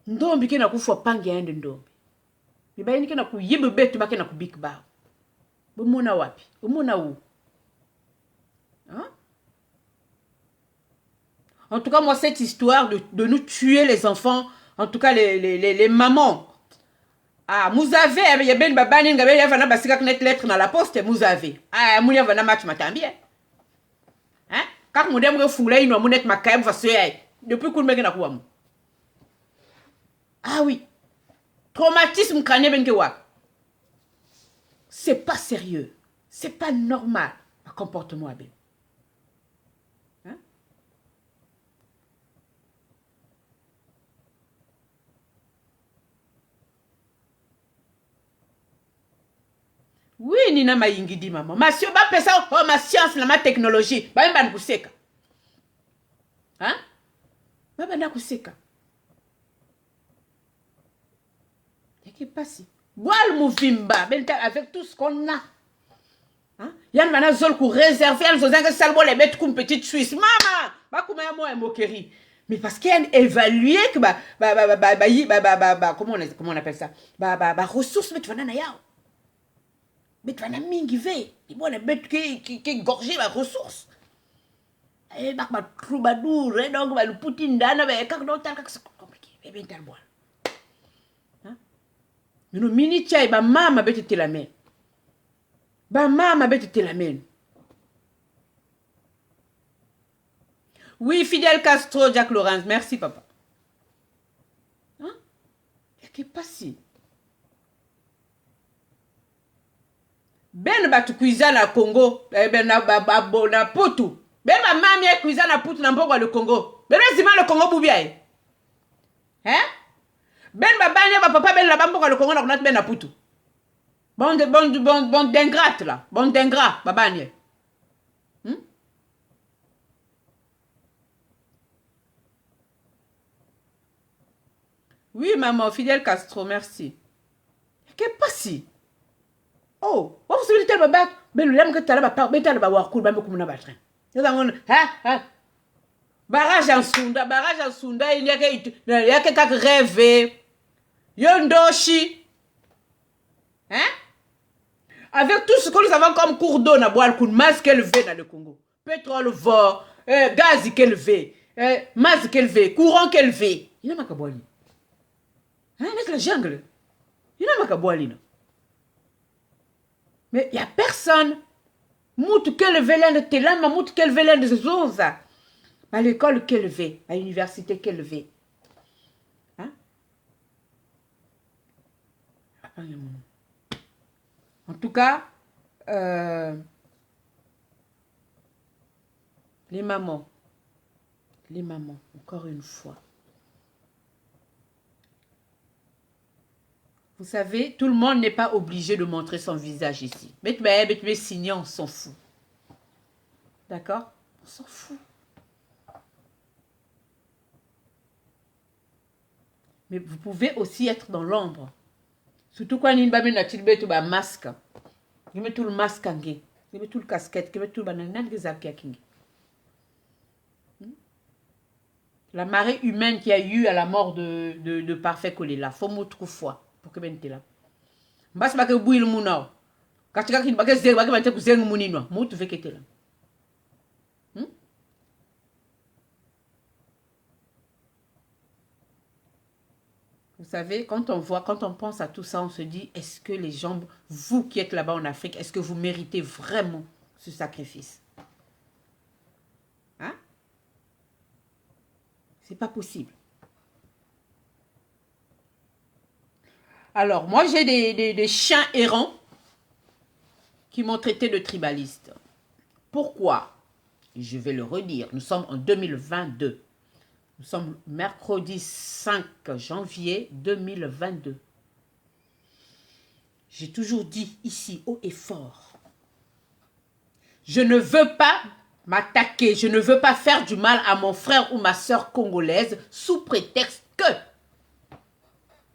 Ndombi ke na kufa pangi ya ndombi. Bibayini ke na ku yebe betu ba ke na ku big bar. Bomona wapi? Bomona où? Hein? En tout cas, moi, cette histoire de nous tuer les enfants, en tout cas les mamans. Ah, vous avez, il y a ben babani, il y a une lettre dans la poste, vous avez. Ah, il y a un match matambien. Hein? Quand vous avez foulé, il y a un match matambien. Depuis que vous avez un ah oui. Traumatisme crânien ben kewa. C'est pas sérieux. C'est pas normal. Un comportement à ben. Hein? Oui, Nina ma yingidi maman. Ma sio ba pesa oh ma science na ma technologie. Ba mba nkuseka. Hein? Ba mba nkuseka. Yaki pasi. Boal mouvimba avec tout ce qu'on a. Hein? Yann mana zol ku réserver yann zozanga salbo les mettre comme petite Suisse. Maman, ba kuma ya mo e moquerie. Mais parce qu'il y a évalué que comment on appelle ça? Ressources mais tu vas na yao. Mais tu vas na mingi ve. Il bon les bêtes qui gorger la ressource. Eh ba troubadour, donc ba le Poutine dana ba kak do tal kak c'est compliqué. Et bien tal bois. Hein? Mais no mini chai ba mama bête te la main. Ba mama bête te la main. Oui, Fidel Castro, Jack Lawrence, merci papa. Hein? Qu'est-ce pas si? Ben batu cuisine à Congo, ben na Poutou. Ben ma mamie cuisine à Poutou na mbongo le Congo. Ben zima le Congo boubia. Hein? Ben babane ba papa ben la mbongo le Congo na kunat ben na Poutou. Bon d'ingrate là, bon d'ingrat babane. Oui, maman, Fidel Castro, merci. Qu'est-ce pas si? Oh, vous savez, tel baba, ben le lame que tu as là, ben tu as là, voir cool, ben beaucoup na battre. Barrage en Sunda, il y a que rêve. Yondoshi. Hein? Avec tout ce que nous avons comme cours d'eau, on a boire le coup de masque élevé dans le Congo. Pétrole va, gaz qu'elle veut, masse qu'elle veut, courant qu'elle veut. Il n'a pas qu'à boire. Hein, avec la jungle. Il n'a pas qu'à boire. Mais il n'y a personne. Mout qu'elle veut l'un de tes lames, mout qu'elle veut l'un de ces choses. À l'école qu'elle veut, à l'université qu'elle veut. Hein? En tout cas, les mamans, encore une fois. Vous savez, tout le monde n'est pas obligé de montrer son visage ici. Mais signer, on s'en fout. D'accord? On s'en fout. Mais vous pouvez aussi être dans l'ombre. Surtout quand il y a un masque. Il met tout le masque en gué. Il met tout le casquette. Il met tout le banane. La marée humaine qu'il y a eu à la mort de Parfait Kolela. Faut me trouver foi. Pour que ben là. Mbas ba ke bouil mouna. Quand tu as ba ke zeng ba ke ben te ku zeng mounino. Mo tu fais que là. Vous savez, quand on pense à tout ça, on se dit, est-ce que les gens, vous qui êtes là-bas en Afrique, est-ce que vous méritez vraiment ce sacrifice? Hein? C'est pas possible. Alors, moi, j'ai des chiens errants qui m'ont traité de tribaliste. Pourquoi? Je vais le redire. Nous sommes en 2022. Nous sommes mercredi 5 janvier 2022. J'ai toujours dit ici, haut et fort, je ne veux pas m'attaquer, je ne veux pas faire du mal à mon frère ou ma soeur congolaise sous prétexte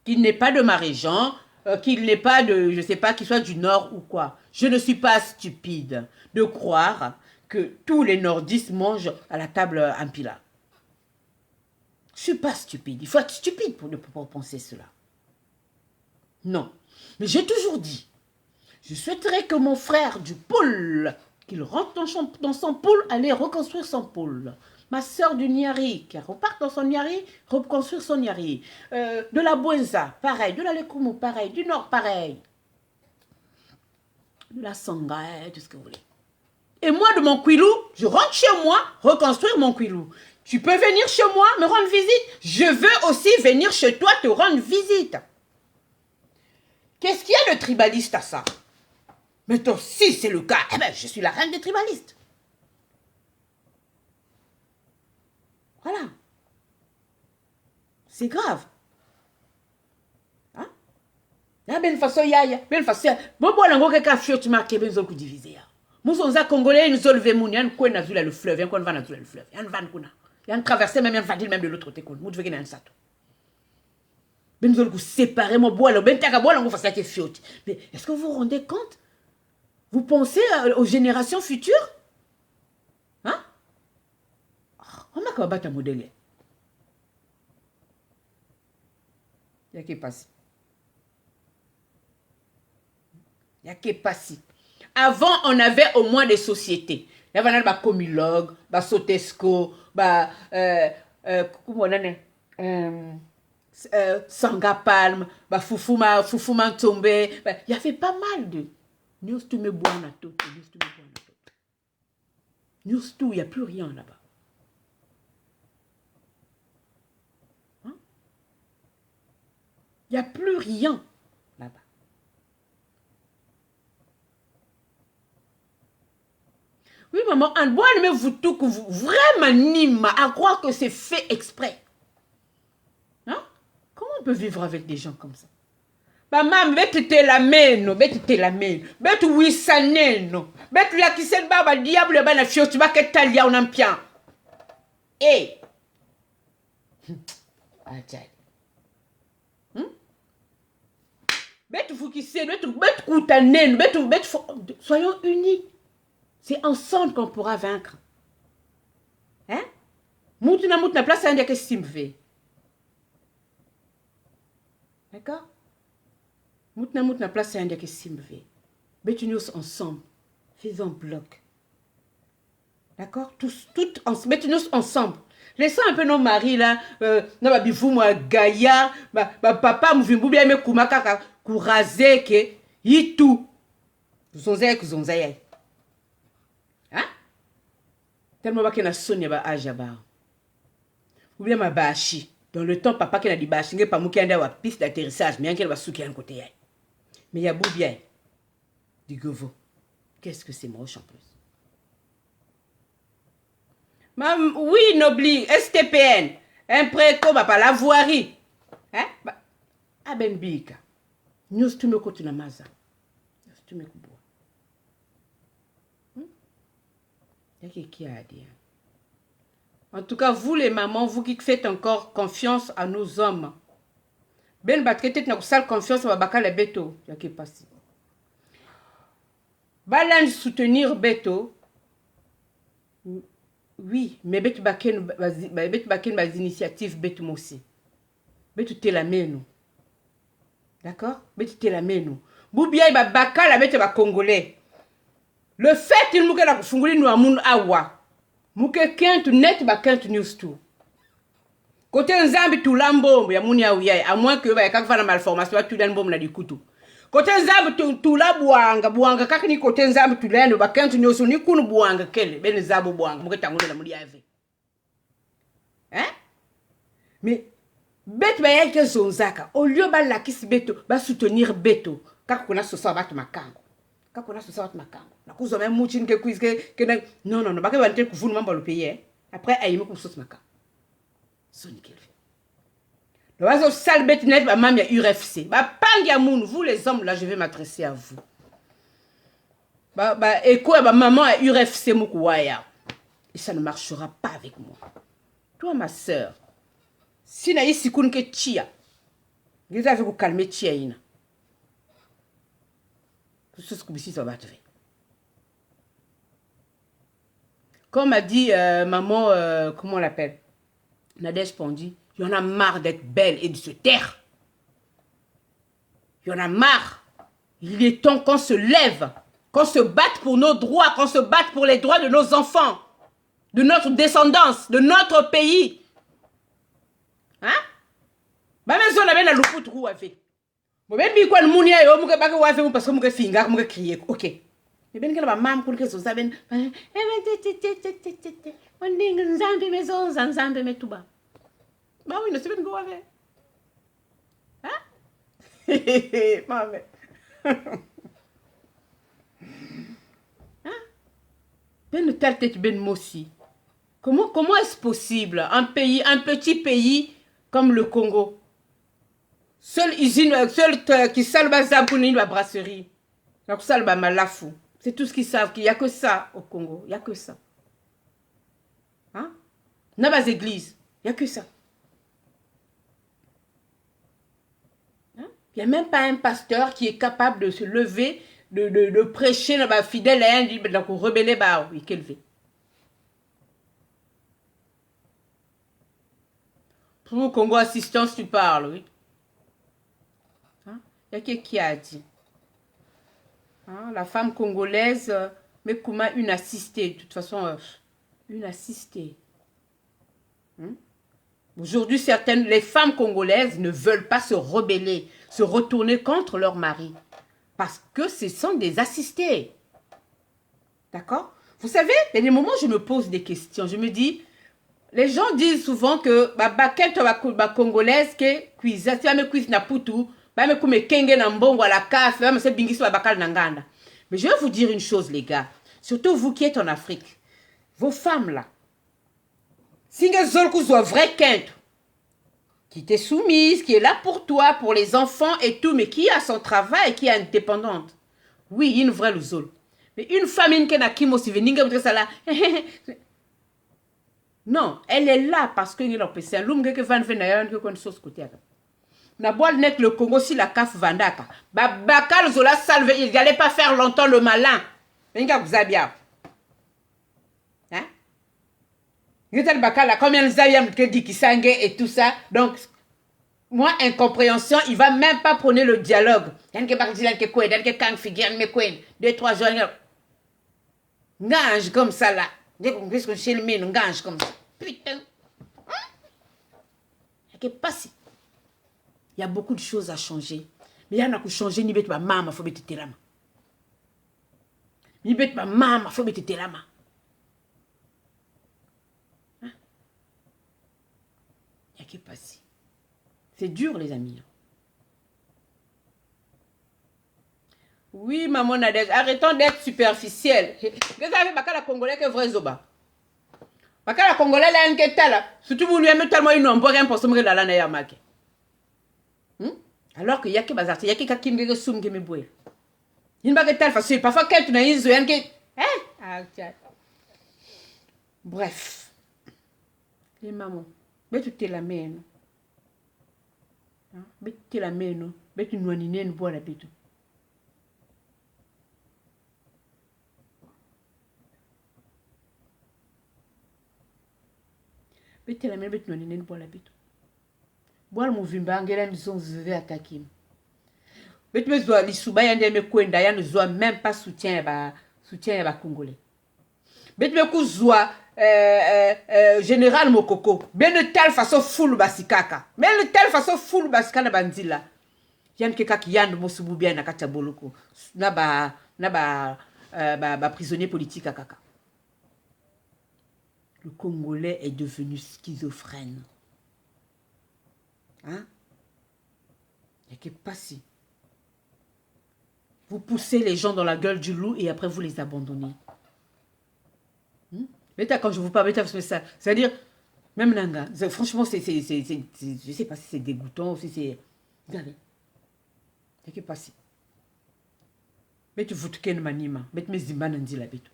qu'il n'est pas de ma région, qu'il n'est pas de, je ne sais pas, qu'il soit du Nord ou quoi. Je ne suis pas stupide de croire que tous les nordistes mangent à la table en pila. Je ne suis pas stupide. Il faut être stupide pour penser cela. Non. Mais j'ai toujours dit, je souhaiterais que mon frère du pôle, qu'il rentre dans son pôle, aller reconstruire son pôle. Ma soeur du Niari, qui repart dans son Niari, reconstruire son Niari. De la Bouenza, pareil. De la Lekumu, pareil. Du Nord, pareil. De la Sangaï, tout ce que vous voulez. Et moi, de mon Kouilou, je rentre chez moi, reconstruire mon Kouilou. Tu peux venir chez moi, me rendre visite. Je veux aussi venir chez toi, te rendre visite. Qu'est-ce qu'il y a de tribaliste à ça? Mais toi, si c'est le cas, eh ben, je suis la reine des tribalistes. Voilà. C'est grave. Hein? Ah, ben façon, yaya. Ben façon, bon, bon, l'ango que kafio, tu marques, ben zolku divisé. Nous sommes congolais, nous sommes venus, nous sommes venus le fleuve, nous sommes venus le fleuve. Nous sommes venus. Nous avons traversé même, même de l'autre côté. Nous devons venir en sato. Ben nous sommes séparés, moi, bois, ben t'as qu'à boire, l'ango façon, fiot. Mais est-ce que vous vous rendez compte? Vous pensez aux générations futures? Hein? On a qu'à battre un modèle. Il y a qui passe. Il y a qui passe. Avant, on avait au moins des sociétés. Il y avait des Comilogue, des Sotesco, Sangapalm, Fufuma Tombe. Il y avait pas mal de. Nous, tout me bois na tout. Nous, tout, il n'y a plus rien là-bas. Hein? Il n'y a plus rien là-bas. Oui, maman, en bois, mais vous tout, que vous vraiment nima à croire que c'est fait exprès. Hein? Comment on peut vivre avec des gens comme ça? Maman, bête te la mène, bête te la mène, bête oui ça n'est, bête la qui s'est baba diable ba na fio, tu vas que talia on ampian. Eh. Adjai. Bête vous qui c'est, bête koutanen, bête soyons unis. C'est ensemble qu'on pourra vaincre. Hein? Moutna place à un que simve. D'accord? Moutna place à un que simve. Bête nous ensemble. Faisons bloc. D'accord? Mettons-nous ensemble. Laissons un peu nos maris là, na bifou moi Gaïa, papa mvimbu bien me kumaka kurazeke, yitu. Zonzaye. Hein? Tellement ba kena sonia ba ajaba. Ou bien ma bashi. Dans le temps papa qui a dit bashi, nge pas mouki anda wa piste d'atterrissage, mais qu'elle va souki un côté. Mais il y a beau bien. Du govo. Qu'est-ce que c'est moche en plus? Oui, Nobli, STPN. Un préco, pas la voirie. Hein? Ah ben bika. Nous tu me côté na maza. Nous tu me kubo. Y'a qui a dit. En tout cas, vous les mamans, vous qui faites encore confiance à nos hommes. Ben batket na kusal confiance à bakala beto. Y'a qui passe. Balan soutenir beto. Oui, mais betu baken bas initiative betu aussi. Betu te la meno. D'accord? Betu te la meno. Boubia ba bakala betu ba congolais. Le fait il mouke la kufunguli nous amun awa. Mouke kentu net ba kentu news tout. Côté nzambi tout lambo ya muni awiyai à moins que ba yakaka na malformation tout dan bom na dikutu. Côté nzambi tout la buanga kaka ni côté nzambi tout lendo ba kentu news ni kunu buanga kele ben nzambi buanga mouke tango la muri ave. Hein? Mais betu ba yake zonzaka au lieu ba la kisi betu ba soutenir betu kaka kuna sosa ba makango. Kaka kuna sosa ba makango. Na kuzo même mouchine ke quiz que non ba ke ba nte kuvunu mambo le pays. Après ayime ku sosa makango. Soni kelvi. Le oiseau sale bête net ba mam ya UFC. Ba pangi amoun vous les hommes là je vais m'adresser à vous. Ba écho ba maman à UFC mukuwaya. Et ça ne marchera pas avec moi. Toi ma sœur. Si na isi kun ke chia. Vous avez vous calmer chia ina. Tout ce que ici ça va te faire. Comme a dit maman comment on l'appelle? Nadège Pondy, il y en a marre d'être belle et de se taire. Il y en a marre. Il est temps qu'on se lève, qu'on se batte pour nos droits, qu'on se batte pour les droits de nos enfants, de notre descendance, de notre pays. Hein? Bah mais on avait la loupe trou avec. Bon même bi quoi le mounia yo muke baka wa fait parce que muke finga muke crier. OK. Mais ben que la maman pour que ça ben on dit nzambe maison nzambe metuba. Bah oui, ne sais pas quoi avec. Hein? Maman. Hein? Ben tel tête ben mossi. Comment est-ce possible un petit pays comme le Congo? Seule usine, qui salva Zabouni la brasserie. Donc salva Malafou. C'est tout ce qu'ils savent, qu'il n'y a que ça au Congo. Il n'y a que ça. Hein? N'a pas d'église. Il n'y a que ça. Hein? Il n'y a même pas un pasteur qui est capable de se lever, de prêcher dans la fidèle et donc rebeller bah oui, quel fait. Pour Congo Assistance, tu parles, oui. Hein? Il y a qui a dit. Hein? La femme congolaise, mais comment une assistée, de toute façon, une assistée. Hein? Aujourd'hui, les femmes congolaises ne veulent pas se rebeller, se retourner contre leur mari. Parce que ce sont des assistées. D'accord? Vous savez, il y a des moments où je me pose des questions. Je me dis, les gens disent souvent que la congolaise que cuisine, si elle cuisine na putu, mais je vais vous dire une chose, les gars. Surtout vous qui êtes en Afrique. Vos femmes là. Si vous avez vrai quinte, qui t'est soumise, qui est là pour toi, pour les enfants et tout, mais qui a son travail, qui est indépendante. Oui, il y a une vraie louzole. Mais une famille qui n'a pas de ça là. Non, elle est là parce que c'est un homme qui va venir qui chose côté. Na boîte net le Congo si la CAF vandaka. Bakal Zola salve, il n'allait pas faire longtemps le malin. Venga vous bien. Hein? Vous Bakal combien de zabiam que dit qui sangue et tout ça. Donc moi incompréhension, il va même pas prôner le dialogue. Dan que bakdilan que quoi, dan que kang figure me quoi, 2-3 jours. Ngange comme ça là. Dès qu'on puisse chez le mien, on gange comme ça. Putain. Il y a beaucoup de choses à changer. Mais il y en a qui changer, ni bête ma maman, faut mettre la main. Ni bête ma maman, faut mettre la main. Il y a qui passe. C'est dur, les amis. Oui, maman Nadège, arrêtons d'être superficiels. Vous avez la Congolais que vrai Zoba. La Congolais, là, un là. Surtout, vous lui aimez tellement une nombre, rien pour se mettre là, là, là, alors qu'il y a que bazar, il y a quelqu'un qui me soum qui me boit. Il n'y a pas de telle façon. Parfois, quand tu n'as une zoé, bref. Les mamans, mais tu t'es la main. Mais tu t'es la main, mais tu n'as ni une boire la bête. Mais tu t'es la main, mais tu n'as ni une boire la bête. Boire mon vimba, ngela nous veut attaquer. Mais tu me dois les souba yande me kwenda ya ne doit même pas soutien ba congolais. Mais tu me kuzwa général Mokoko. Ben de telle façon full basikaka. Mais de telle façon full basikana bandila. Yann keka ki yande mosubu bien na kata boloko. Na ba prisonnier politique à kaka. Le Congolais est devenu schizophrène. Hein? Il y a qui passe. Vous poussez les gens dans la gueule du loup et après vous les abandonnez. Mais quand je vous parle, ça, c'est-à-dire, même Nanga, franchement, je ne sais pas si c'est dégoûtant, si c'est... Regardez. Il y a qui passe. Mais tu vous ken manima, mais tu me zimba nandi la bête.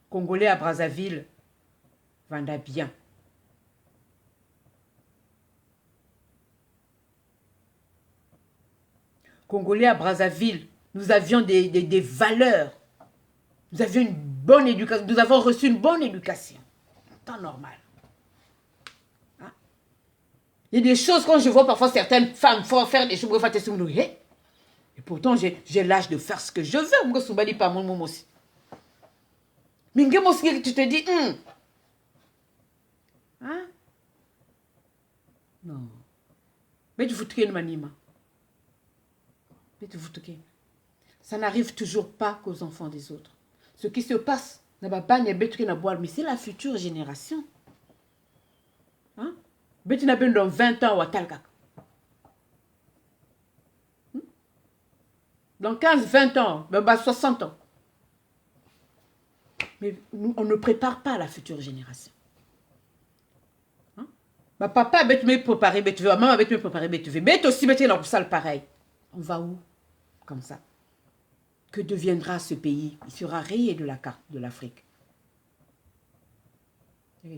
Congolais à Brazzaville, vanda bien. Congolais à Brazzaville, nous avions des valeurs. Nous avions une bonne éducation. Nous avons reçu une bonne éducation. En temps normal. Hein? Il y a des choses, quand je vois parfois certaines femmes faire des choses, et pourtant j'ai l'âge de faire ce que je veux. Mais tu te dis, hein? Non. Mais tu fous une manima. Ça n'arrive toujours pas qu'aux enfants des autres. Ce qui se passe, mais c'est la future génération. Hein? Dans 20 ans, dans 15, 20 ans, 60 ans. Mais on ne prépare pas la future génération. Hein? Papa me préparer, maman me préparer, mais aussi mettre dans la salle pareil. On va où? Comme ça. Que deviendra ce pays? Il sera rayé de la carte de l'Afrique. En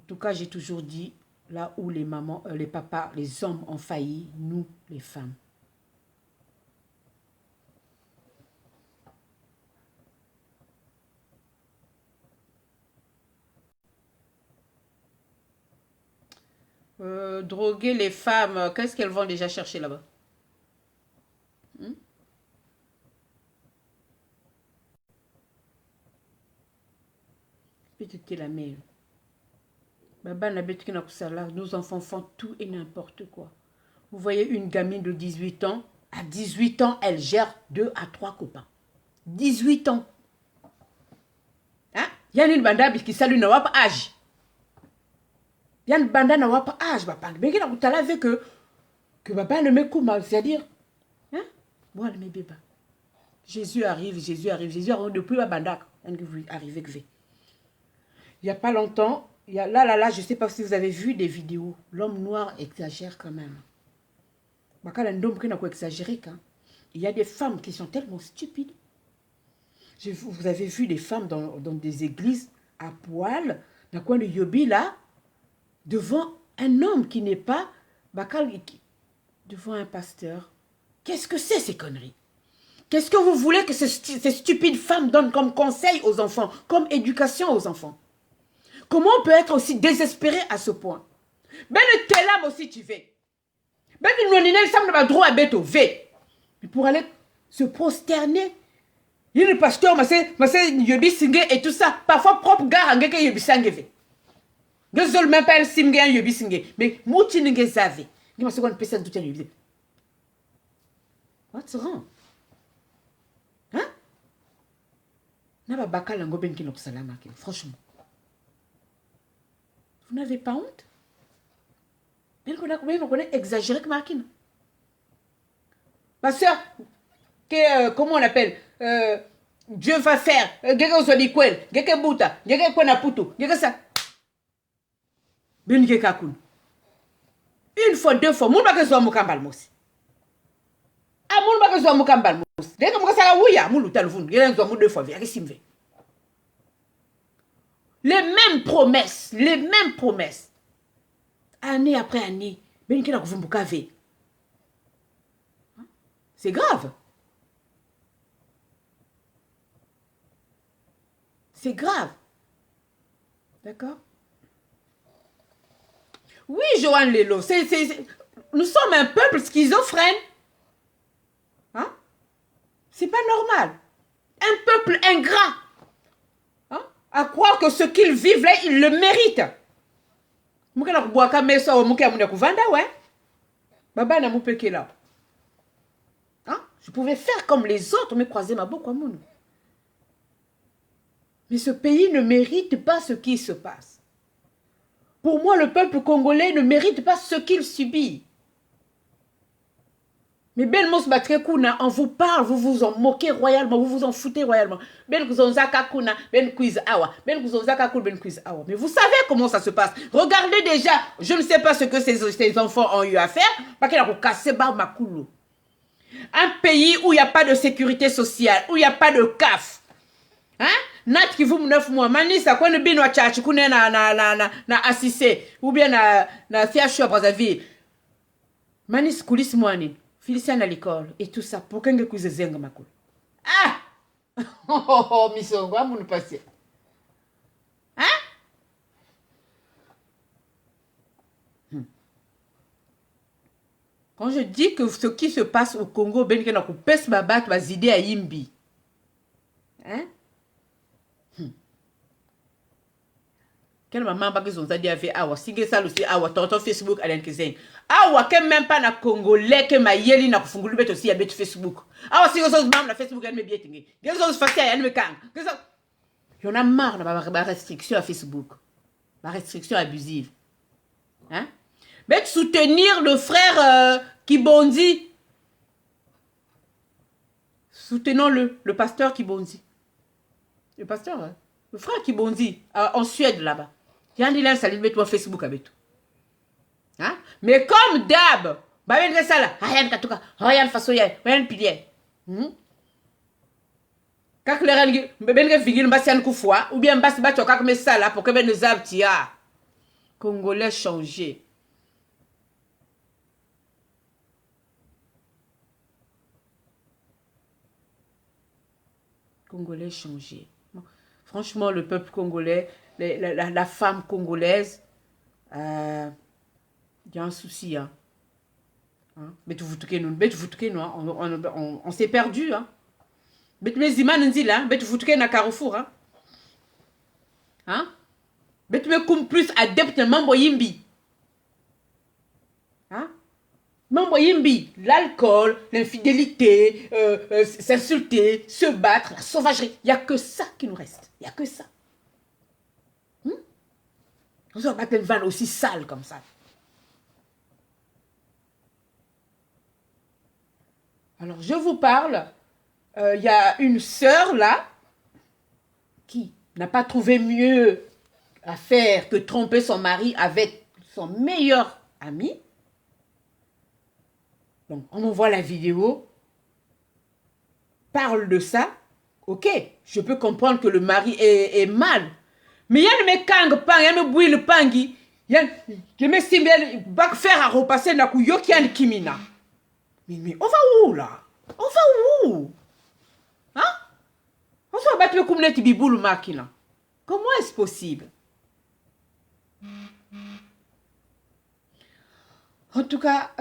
tout cas, j'ai toujours dit, là où les mamans, les papas, les hommes ont failli, nous, les femmes. Droguer les femmes, qu'est-ce qu'elles vont déjà chercher là-bas? Peut-être la mère. Nos enfants font tout et n'importe quoi. Vous voyez une gamine de 18 ans, à 18 ans, elle gère 2 à 3 copains. 18 ans. Hein? Il y a une bande qui salue n'a pas âge. Il y a une bande n'a pas âge. Mais il y a que papa ne me coupe, c'est-à-dire, hein? Voilà mes bébés. Jésus arrive depuis ma bande. Arrivé que il n'y a pas longtemps, là, je ne sais pas si vous avez vu des vidéos. L'homme noir exagère quand même. Il y a des femmes qui sont tellement stupides. Vous avez vu des femmes dans des églises à poil, dans le coin de Yobi, là, devant un homme qui n'est pas devant un pasteur. Qu'est-ce que c'est ces conneries? Qu'est-ce que vous voulez que ces stupides femmes donnent comme conseil aux enfants, comme éducation aux enfants? Comment on peut être aussi désespéré à ce point? Ben le tel âme aussi tu veux. Ben le droit à bête au V. Mais pour aller se prosterner Il y a le pasteur, c'est yobi singé et tout ça. Parfois, propre gars, un gars qui yobi singé. Je ne même pas singé, un yobi singé. Mais mouti n'engé zave. Il m'a seconde personne tout à yobi. What's wrong? Hein? N'a pas bakal en goben qui l'ont salama. Franchement. Vous n'avez pas honte? Mais on connaît exagéré que Marquine. Ma soeur, comment on appelle? Dieu va faire. Quelqu'un soit dit quoi? Quelqu'un bouta. Quelqu'un quoi na putu. Quelqu'un ça. Ben kakun. Une fois, deux fois. Moun baka soit mukambal mosi. Ah, moun baka soit mukambal mosi. Dès que mouka sala ouya, moun luta le fond. Quelqu'un soit moun deux fois. Viens simve. Les mêmes promesses. Les mêmes promesses. Année après année. Ben qui n'a pas vu. C'est grave. C'est grave. D'accord? Oui, Joanne Lelo, nous sommes un peuple schizophrène. Hein? C'est pas normal. Un peuple ingrat. Hein? À croire que ce qu'ils vivent là, ils le méritent. Hein? Je pouvais faire comme les autres, mais croiser ma boucle. Mais ce pays ne mérite pas ce qui se passe. Pour moi, le peuple congolais ne mérite pas ce qu'il subit. Mais Ben Mos Batrekuna, on vous parle, vous vous en moquez royalement, vous vous en foutez royalement. Ben Kuzonzaka Kuna, Ben Quiz Awa, Ben Kuzonzaka Kuna, Ben Quiz Awa. Mais vous savez comment ça se passe. Regardez déjà, je ne sais pas ce que ces enfants ont eu à faire, parce qu'il a cassé Makoulou. Un pays où il n'y a pas de sécurité sociale, où il n'y a pas de CAF. Hein? Nat qui vous 9 mois, manisa quoi ne bino tchatch kune na assisé ou bien na CHU à Brazzaville. Manis coulis moani, Félicien à l'école et tout ça pour qu'un cousin zenga makul. Ah! Oh, misongo, à mon passé. Hein? Quand je dis que ce qui se passe au Congo, ben que na ku pes babat bazide à Yimbi. Hein? Quelle maman pas que son dit avec awa sige ça aussi awa tonton Facebook Alain Kizeng awa que même pas na congolais que ma yeli na kufungulu beto aussi à bet Facebook awa sige ça mam na Facebook elle me bien tingi que ça facile elle me kang que ça j'en a marre de la restriction à Facebook la restriction abusive hein mais soutenir le frère qui bondit soutenons le pasteur qui bondit le pasteur hein? Le frère qui bondit en Suède là-bas. Il y a un salut de Facebook avec tout. Hein? Mais comme d'hab, ben ça là, rien katuka, rien façoya, rien pilier. Quand le rang, ben figure mbasian kufwa ou bien mbasi ba choka comme ça là pour que ben nous abtia. Congolais changé. Congolais changé. Franchement, le peuple congolais, la femme congolaise, il y a un souci. Hein. Mais on s'est perdu. Hein. Mais mes images disent là, mais tu fous na Carrefour. Hein. Hein? Mais tu me plus adepte mambo yimbi. Hein? Mambo yimbi, l'alcool, l'infidélité, s'insulter, se battre, la sauvagerie. Il n'y a que ça qui nous reste. Il n'y a que ça. On va battre une vanne aussi sale comme ça. Alors, je vous parle, y a une sœur là, qui n'a pas trouvé mieux à faire que tromper son mari avec son meilleur ami. Donc, on envoie la vidéo, parle de ça. Ok, je peux comprendre que le mari est mal. Mais il y a mes kangs pang, il y a mes bouilles pangi, il y a mes simbel, bak faire à repasser na ku yokian kimina. Mais on va où là? On va où? Hein? On se va battre comme les tibiboulou makina. Comment est-ce possible? En tout cas,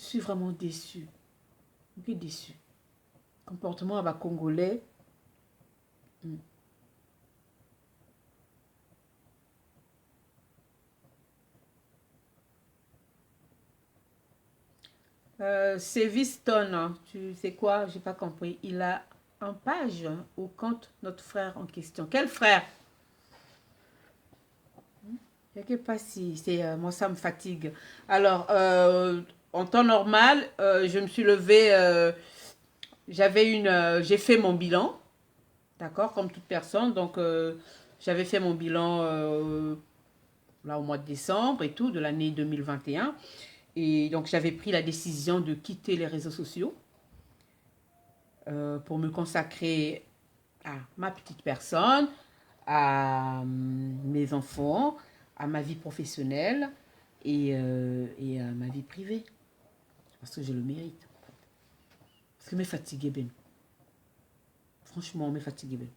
suis vraiment déçue. Je suis déçue. Comportement à Congolais. Séviston, hein, tu sais quoi, j'ai pas compris. Il a un page au compte notre frère en question. Quel frère? Je ne sais pas si c'est moi, ça me fatigue. Alors, en temps normal, je me suis levée, j'ai fait mon bilan, d'accord, comme toute personne. Donc, j'avais fait mon bilan là au mois de décembre et tout, de l'année 2021. Et donc, j'avais pris la décision de quitter les réseaux sociaux pour me consacrer à ma petite personne, à mes enfants, à ma vie professionnelle et à ma vie privée. Parce que je le mérite. Parce que je me fatigué, ben. Franchement, je me fatigué, ben.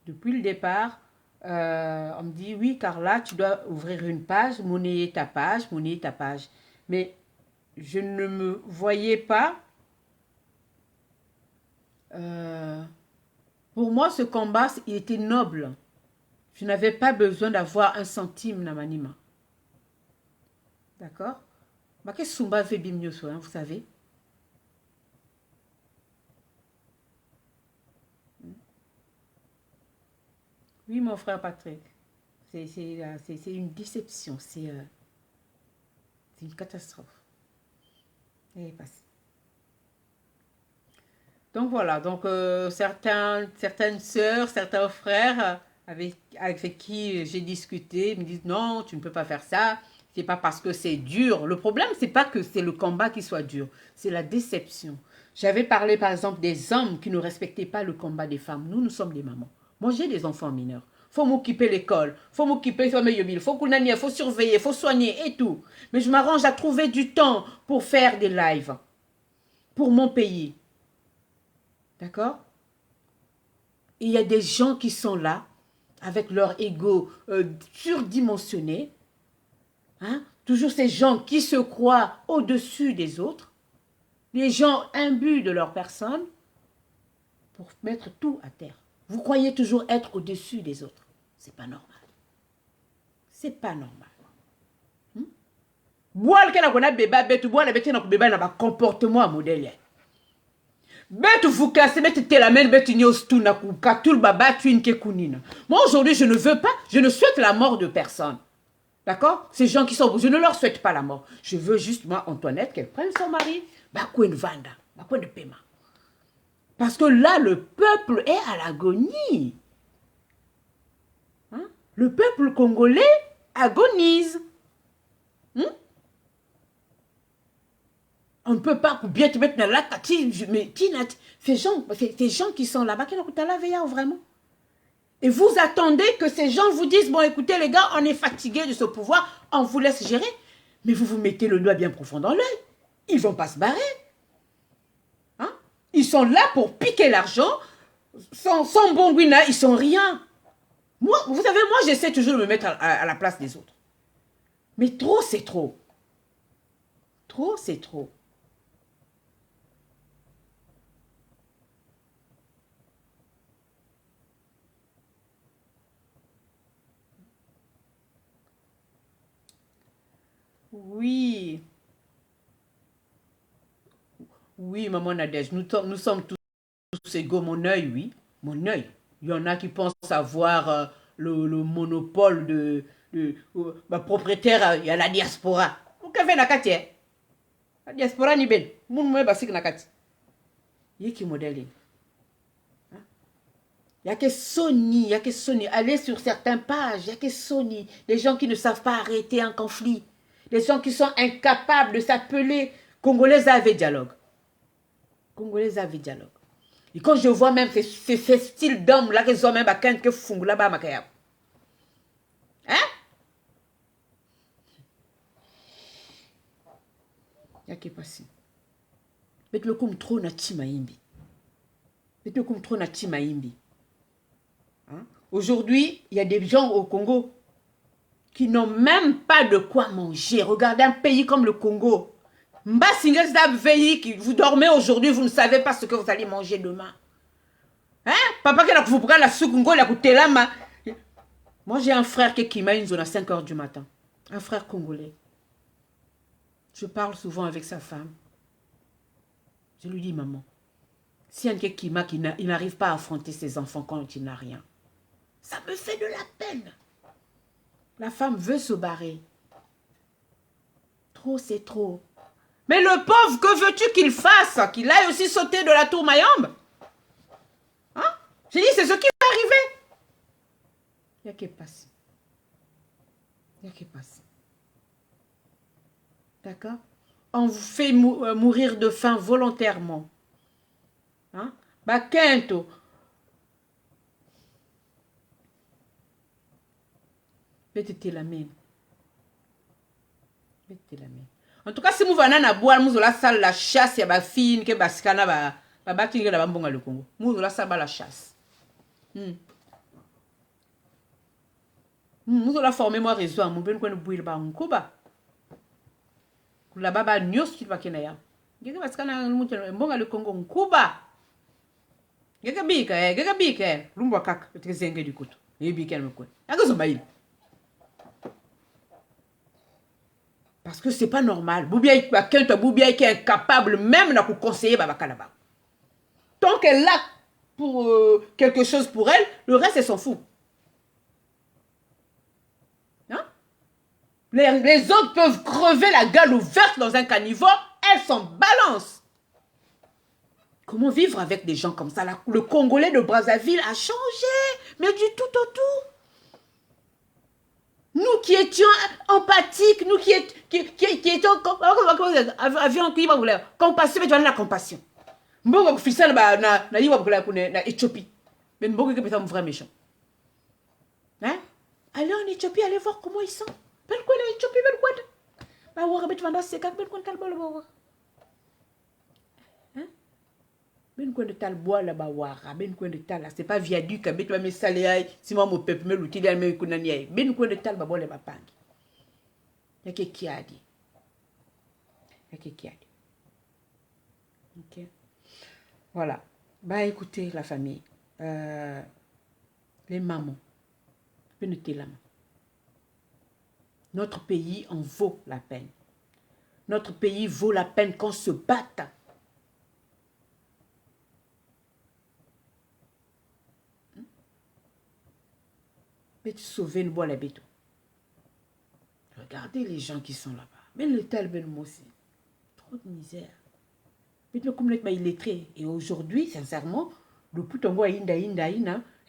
Depuis le départ, on me dit, oui, Carla, tu dois ouvrir une page, monnayer ta page, monnayer ta page. Mais je ne me voyais pas. Pour moi, ce combat, il était noble. Je n'avais pas besoin d'avoir un centime, Namanima. D'accord? Mais qu'est-ce que Sumba fait bien mieux, vous savez? Oui, mon frère Patrick. C'est une déception. C'est une catastrophe. Donc voilà. Donc certaines sœurs, certains frères avec qui j'ai discuté me disent non, tu ne peux pas faire ça. C'est pas parce que c'est dur. Le problème, c'est pas que c'est le combat qui soit dur. C'est la déception. J'avais parlé par exemple des hommes qui ne respectaient pas le combat des femmes. Nous sommes des mamans. Moi, j'ai des enfants mineurs. Faut m'occuper de l'école, faut m'occuper de mes yobils, faut qu'on faut surveiller, faut soigner et tout. Mais je m'arrange à trouver du temps pour faire des lives pour mon pays. D'accord? Il y a des gens qui sont là avec leur ego surdimensionné. Hein? Toujours ces gens qui se croient au-dessus des autres. Les gens imbus de leur personne pour mettre tout à terre. Vous croyez toujours être au-dessus des autres. C'est pas normal. C'est pas normal. Boire que na beba betu boire beti na beba na ba comportement modèle. Betu fukase beti telamel beti nyostu na kukatul baba tuinke kunina. Moi aujourd'hui je ne veux pas, je ne souhaite la mort de personne. D'accord? Ces gens qui sont, je ne leur souhaite pas la mort. Je veux juste moi Antoinette qu'elle prenne son mari, bakwen vanda, bakwen paiement. Parce que là le peuple est à l'agonie. Hein? Le peuple congolais agonise. On ne peut pas bien te mettre dans la mais ces gens qui sont là-bas, qui n'ont pas la veille vraiment. Et vous attendez que ces gens vous disent, bon écoutez les gars, on est fatigué de ce pouvoir, on vous laisse gérer. Mais vous vous mettez le doigt bien profond dans l'œil. Ils ne vont pas se barrer. Hein? Ils sont là pour piquer l'argent. Sans bon guina, ils sont rien. Moi, vous savez, moi j'essaie toujours de me mettre à la place des autres. Mais trop, c'est trop. Trop, c'est trop. Oui. Oui, maman Nadège, nous sommes tous égaux. Mon œil, oui. Mon œil. Il y en a qui pensent avoir le monopole ma propriétaire. Il y a la diaspora. Vous avez la carte, la diaspora ni ben. Mon moi basik na carte. Il y a qui modèle. Il y a que Sony, il y a que Sony. Allez sur certaines pages, il y a que Sony. Les gens qui ne savent pas arrêter un conflit. Les gens qui sont incapables de s'appeler Congolais avec dialogue. Congolais avec dialogue. Et quand je vois même ces styles d'hommes là, qu'ils ont même à qu'un que fou là-bas, ma kaya. Hein? Il y a qui passe. Mais le comme trop na timaimbi. Mais le comme trop na timaimbi. Hein? Aujourd'hui, il y a des gens au Congo. qui n'ont même pas de quoi manger. Regardez un pays comme le Congo. Vous dormez aujourd'hui, vous ne savez pas ce que vous allez manger demain. Hein? Papa, qui vous prend la soukungo, la kutelama. Moi, j'ai un frère qui m'a une zone à 5 h du matin. Un frère congolais. Je parle souvent avec sa femme. Je lui dis, maman, si un Kima qui n'arrive pas à affronter ses enfants quand il n'a rien, ça me fait de la peine. La femme veut se barrer. Trop, c'est trop. Mais le pauvre, que veux-tu qu'il fasse? Qu'il aille aussi sauter de la tour Mayombe? Hein? J'ai dit, c'est ce qui va arriver. Il n'y a qui passe. Il n'y a qui passe. D'accord? On vous fait mourir de faim volontairement. Hein? Bakento. Mettez la main. Mettez la main. En tout cas, si vous venez à boire, vous allez salle la chasse, il y a des filles qui baskana ba bati qui la bambonga le Congo. Vous allez salle la chasse. Vous allez former moi réseau, mon ben quoi bouillir ba Nkuba. La baba nyos qui va kenaya. Gege baskana mbonga le Congo Nkuba. Gege bika, lumba kak, tzenge du kutu. Bika me quoi. Agazo baïl. Parce que c'est pas normal. Boubia qui est incapable même de conseiller Babakalaba. Tant qu'elle a pour quelque chose pour elle, le reste elle s'en fout. Hein? Les autres peuvent crever la gueule ouverte dans un caniveau, elle s'en balance. Comment vivre avec des gens comme ça? Le Congolais de Brazzaville a changé, mais du tout au tout. Nous qui étions empathiques, nous qui étions compassion, mais tu as la compassion. Mbongo officiel na yiwa na Éthiopie. Mais mbongo qui est un vrai méchant. Hein? Allez en Éthiopie, allez voir comment ils sont. Ben quoi en Éthiopie, ben quoi? Bah ouais, ben tu vas dans ces cas, ben quoi calme le bois. Hein? Ben quoi de tal bois là-bas wara, ben quoi de tal là, c'est pas viaduc, ben tu vas me saler, si moi mon peuple me l'outil là me kunani. Ben quoi de tal bah bois les bapang. Y'a qui a dit? Y'a qui a dit? OK. Voilà. Bah écoutez la famille, les mamans, venez la main. Notre pays en vaut la peine. Notre pays vaut la peine qu'on se batte. Mais tu sauves une boîte à béton. Regardez les gens qui sont là-bas. Mais le tel ben moi aussi. Trop de misère. Mais le complètement illettré. Et aujourd'hui, sincèrement, le poutongo inda,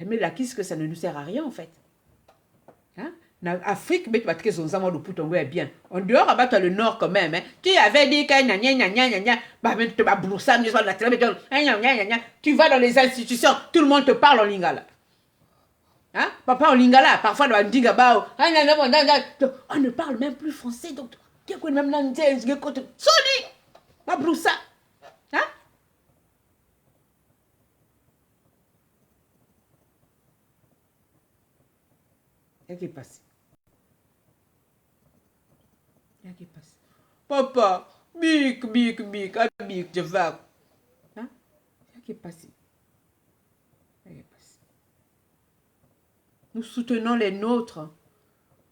mais la qu'est-ce que ça ne nous sert à rien en fait. Hein? En Afrique, mais tu vas te dire que le poutongo est bien. En dehors, à le nord quand même. Hein. Tu avais dit que tu vas dans les institutions, tout le monde te parle en lingala. Hein? Papa en lingala, parfois on ne parle même plus français, donc Soli, ma broussa. Hein? Qu'est-ce qui passe? Qu'est-ce qui passe? Papa, big, je vais. Hein? Qu'est-ce qui passe? Nous soutenons les nôtres.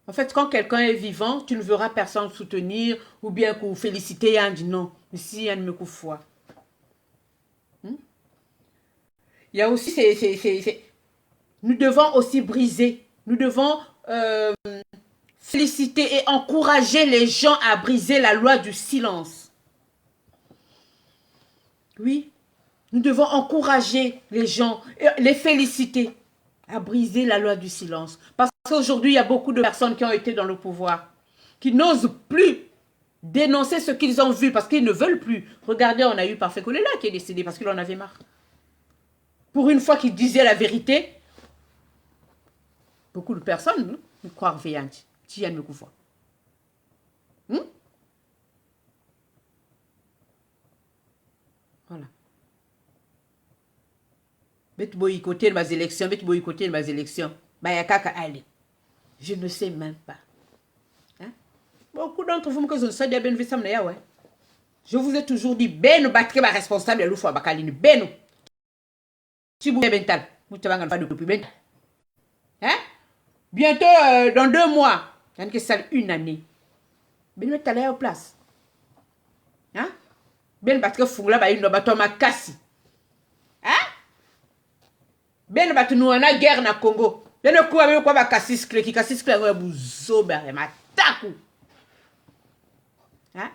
En fait, quand quelqu'un est vivant, tu ne verras personne soutenir ou bien qu'on féliciter un dit non. Ici, il me foi. Il y a aussi nous devons aussi briser. Nous devons féliciter et encourager les gens à briser la loi du silence. Oui, nous devons encourager les gens, les féliciter à briser la loi du silence. Parce qu'aujourd'hui, il y a beaucoup de personnes qui ont été dans le pouvoir, qui n'osent plus dénoncer ce qu'ils ont vu parce qu'ils ne veulent plus. Regardez, on a eu Parfait Kolela qui est décédé parce qu'il en avait marre. Pour une fois qu'il disait la vérité, beaucoup de personnes croient veillant. Tiens, me couvre. Voilà. Bet boycotter les élections, bet boycotter les élections. Bayakaka allez. Je ne sais même pas. Beaucoup d'entre vous me disent que ben visam na ouais. Je vous ai toujours dit ben battre ma responsable de l'oufou bakalini ben. Si vous bental, vous te vangan pas depuis ben. Hein? Bientôt dans 2 mois, il y a que ça une année. Ben mettre aller en place. Hein? Ben battre fou là ba une bato makasi. Hein? Ben battre nous en a guerre na Congo. Ben ko ba ko ba kasiscle ki kasiscle ko buzo ba mataku. Hein?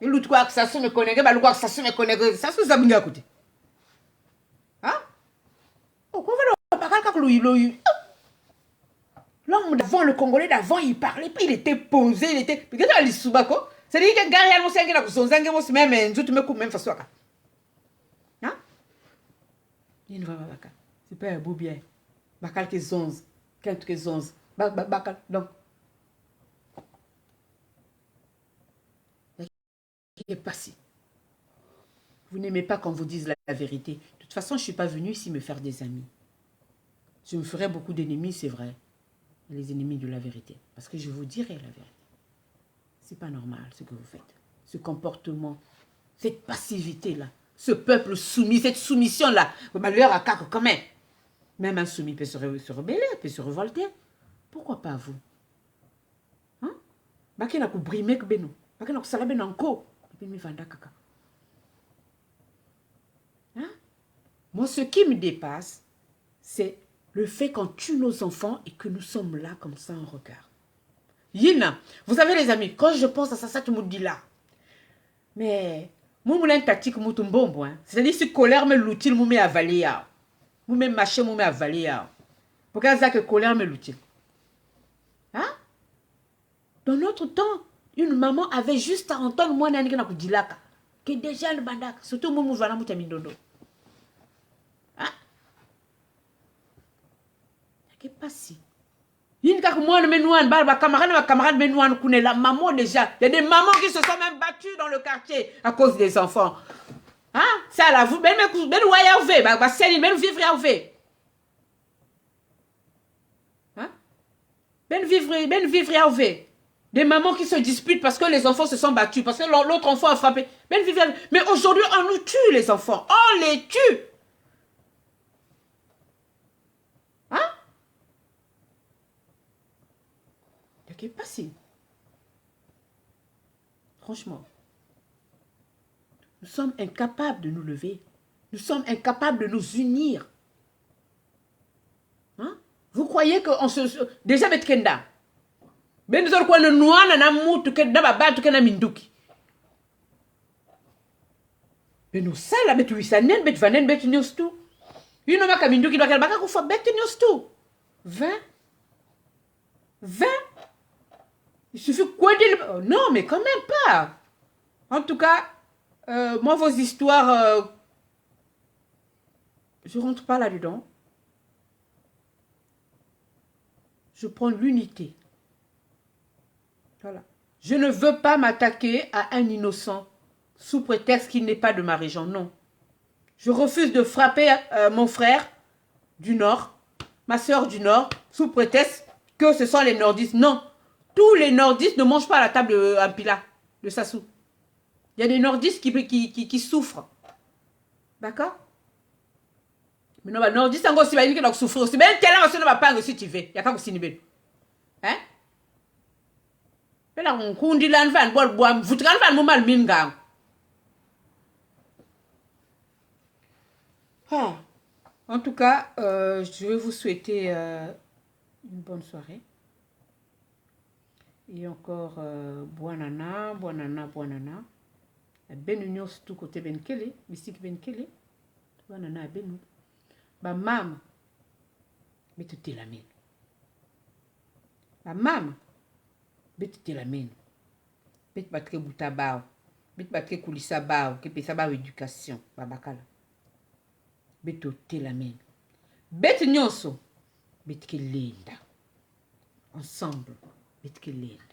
Et l'autre quoi que ça se me connaît, bah l'autre quoi que ça se me connaît, ça se zabinga côté. Hein? Oh, comment on va pas lui. L'homme d'avant, le Congolais d'avant, il parlait pas, il était posé, il était. Mais qu'est-ce que tu Subako? C'est-à-dire que Gary a montré que son zangue mos même un tout me coupe même façon. Hein? Il ne va pas. C'est pas un beau bien. Bakal que 11, quand que 11. Bakal donc. Qui est passé. Vous n'aimez pas quand vous disent la vérité. De toute façon, je ne suis pas venu ici me faire des amis. Je me ferais beaucoup d'ennemis, c'est vrai. Les ennemis de la vérité. Parce que je vous dirai la vérité. C'est pas normal ce que vous faites. Ce comportement, cette passivité-là, ce peuple soumis, cette soumission-là. Malheur à Kako quand même. Même un soumis peut se rebeller, peut se révolter. Pourquoi pas vous? Hein? Bakena ku brimer que beno. Bakena ku salabe nanko. Hein? Moi, ce qui me dépasse, c'est le fait qu'on tue nos enfants et que nous sommes là comme ça en regard. Yina, vous savez les amis, quand je pense à ça, ça tu me dis là. Mais, moi, je suis tactique, c'est-à-dire si colère me l'outil, je me avaler. Je me mâcher, je me avaler. Pourquoi ça que colère me l'outil? Hein? Dans notre temps, une maman avait juste à entendre moi nani na kudilaka que déjà le bandak surtout mumu vana mutamindondo. Hein? Qu'est-ce passé? Il y a moi ma camarade menouane connaît la maman déjà. Il y a des mamans qui se sont même battues dans le quartier à cause des enfants. Hein? Ça là vous ben voyez ba seli ben vivre avec. Hein? Ben vivre avec. Des mamans qui se disputent parce que les enfants se sont battus, parce que l'autre enfant a frappé. Mais aujourd'hui, on nous tue les enfants. On les tue. Hein? Qu'est-ce qui est passé? Franchement, nous sommes incapables de nous lever. Nous sommes incapables de nous unir. Hein? Vous croyez qu'on se... Déjà, Betkenda. Ben nous quoi le noir na mutu que na baba tu que na minduki. Ben nous ça la betu wisanen bet vanen bet news tout. You know ma minduki doit baka ko fa bet news tout. 20. Il suffit quoi de non mais quand même pas. En tout cas moi vos histoires je rentre pas là-dedans. Je prends l'unité. Voilà. Je ne veux pas m'attaquer à un innocent sous prétexte qu'il n'est pas de ma région, non. Je refuse de frapper mon frère du Nord, ma soeur du Nord, sous prétexte que ce sont les nordistes. Non, tous les nordistes ne mangent pas à la table de Ampila, de Sassou. Il y a des nordistes qui souffrent. D'accord? Mais non, les nordistes, c'est pas qui souffrent aussi. Mais quel est le pas si tu veux? Il n'y a pas de hein? En tout cas, je vais vous souhaiter une bonne soirée. Et encore, bonana. Ben union tout côté ben kele, mystique ben kele. Bonana ben. Ba mam, mais tu t'es la mine. Ba mam. Bete la mine. Bete battre boutabao. Bete battre coulissa bao. Que pesa bao éducation. Babakala. Bete te la mine. Bete nyonso. Bete que linda. Ensemble. Bete que linda.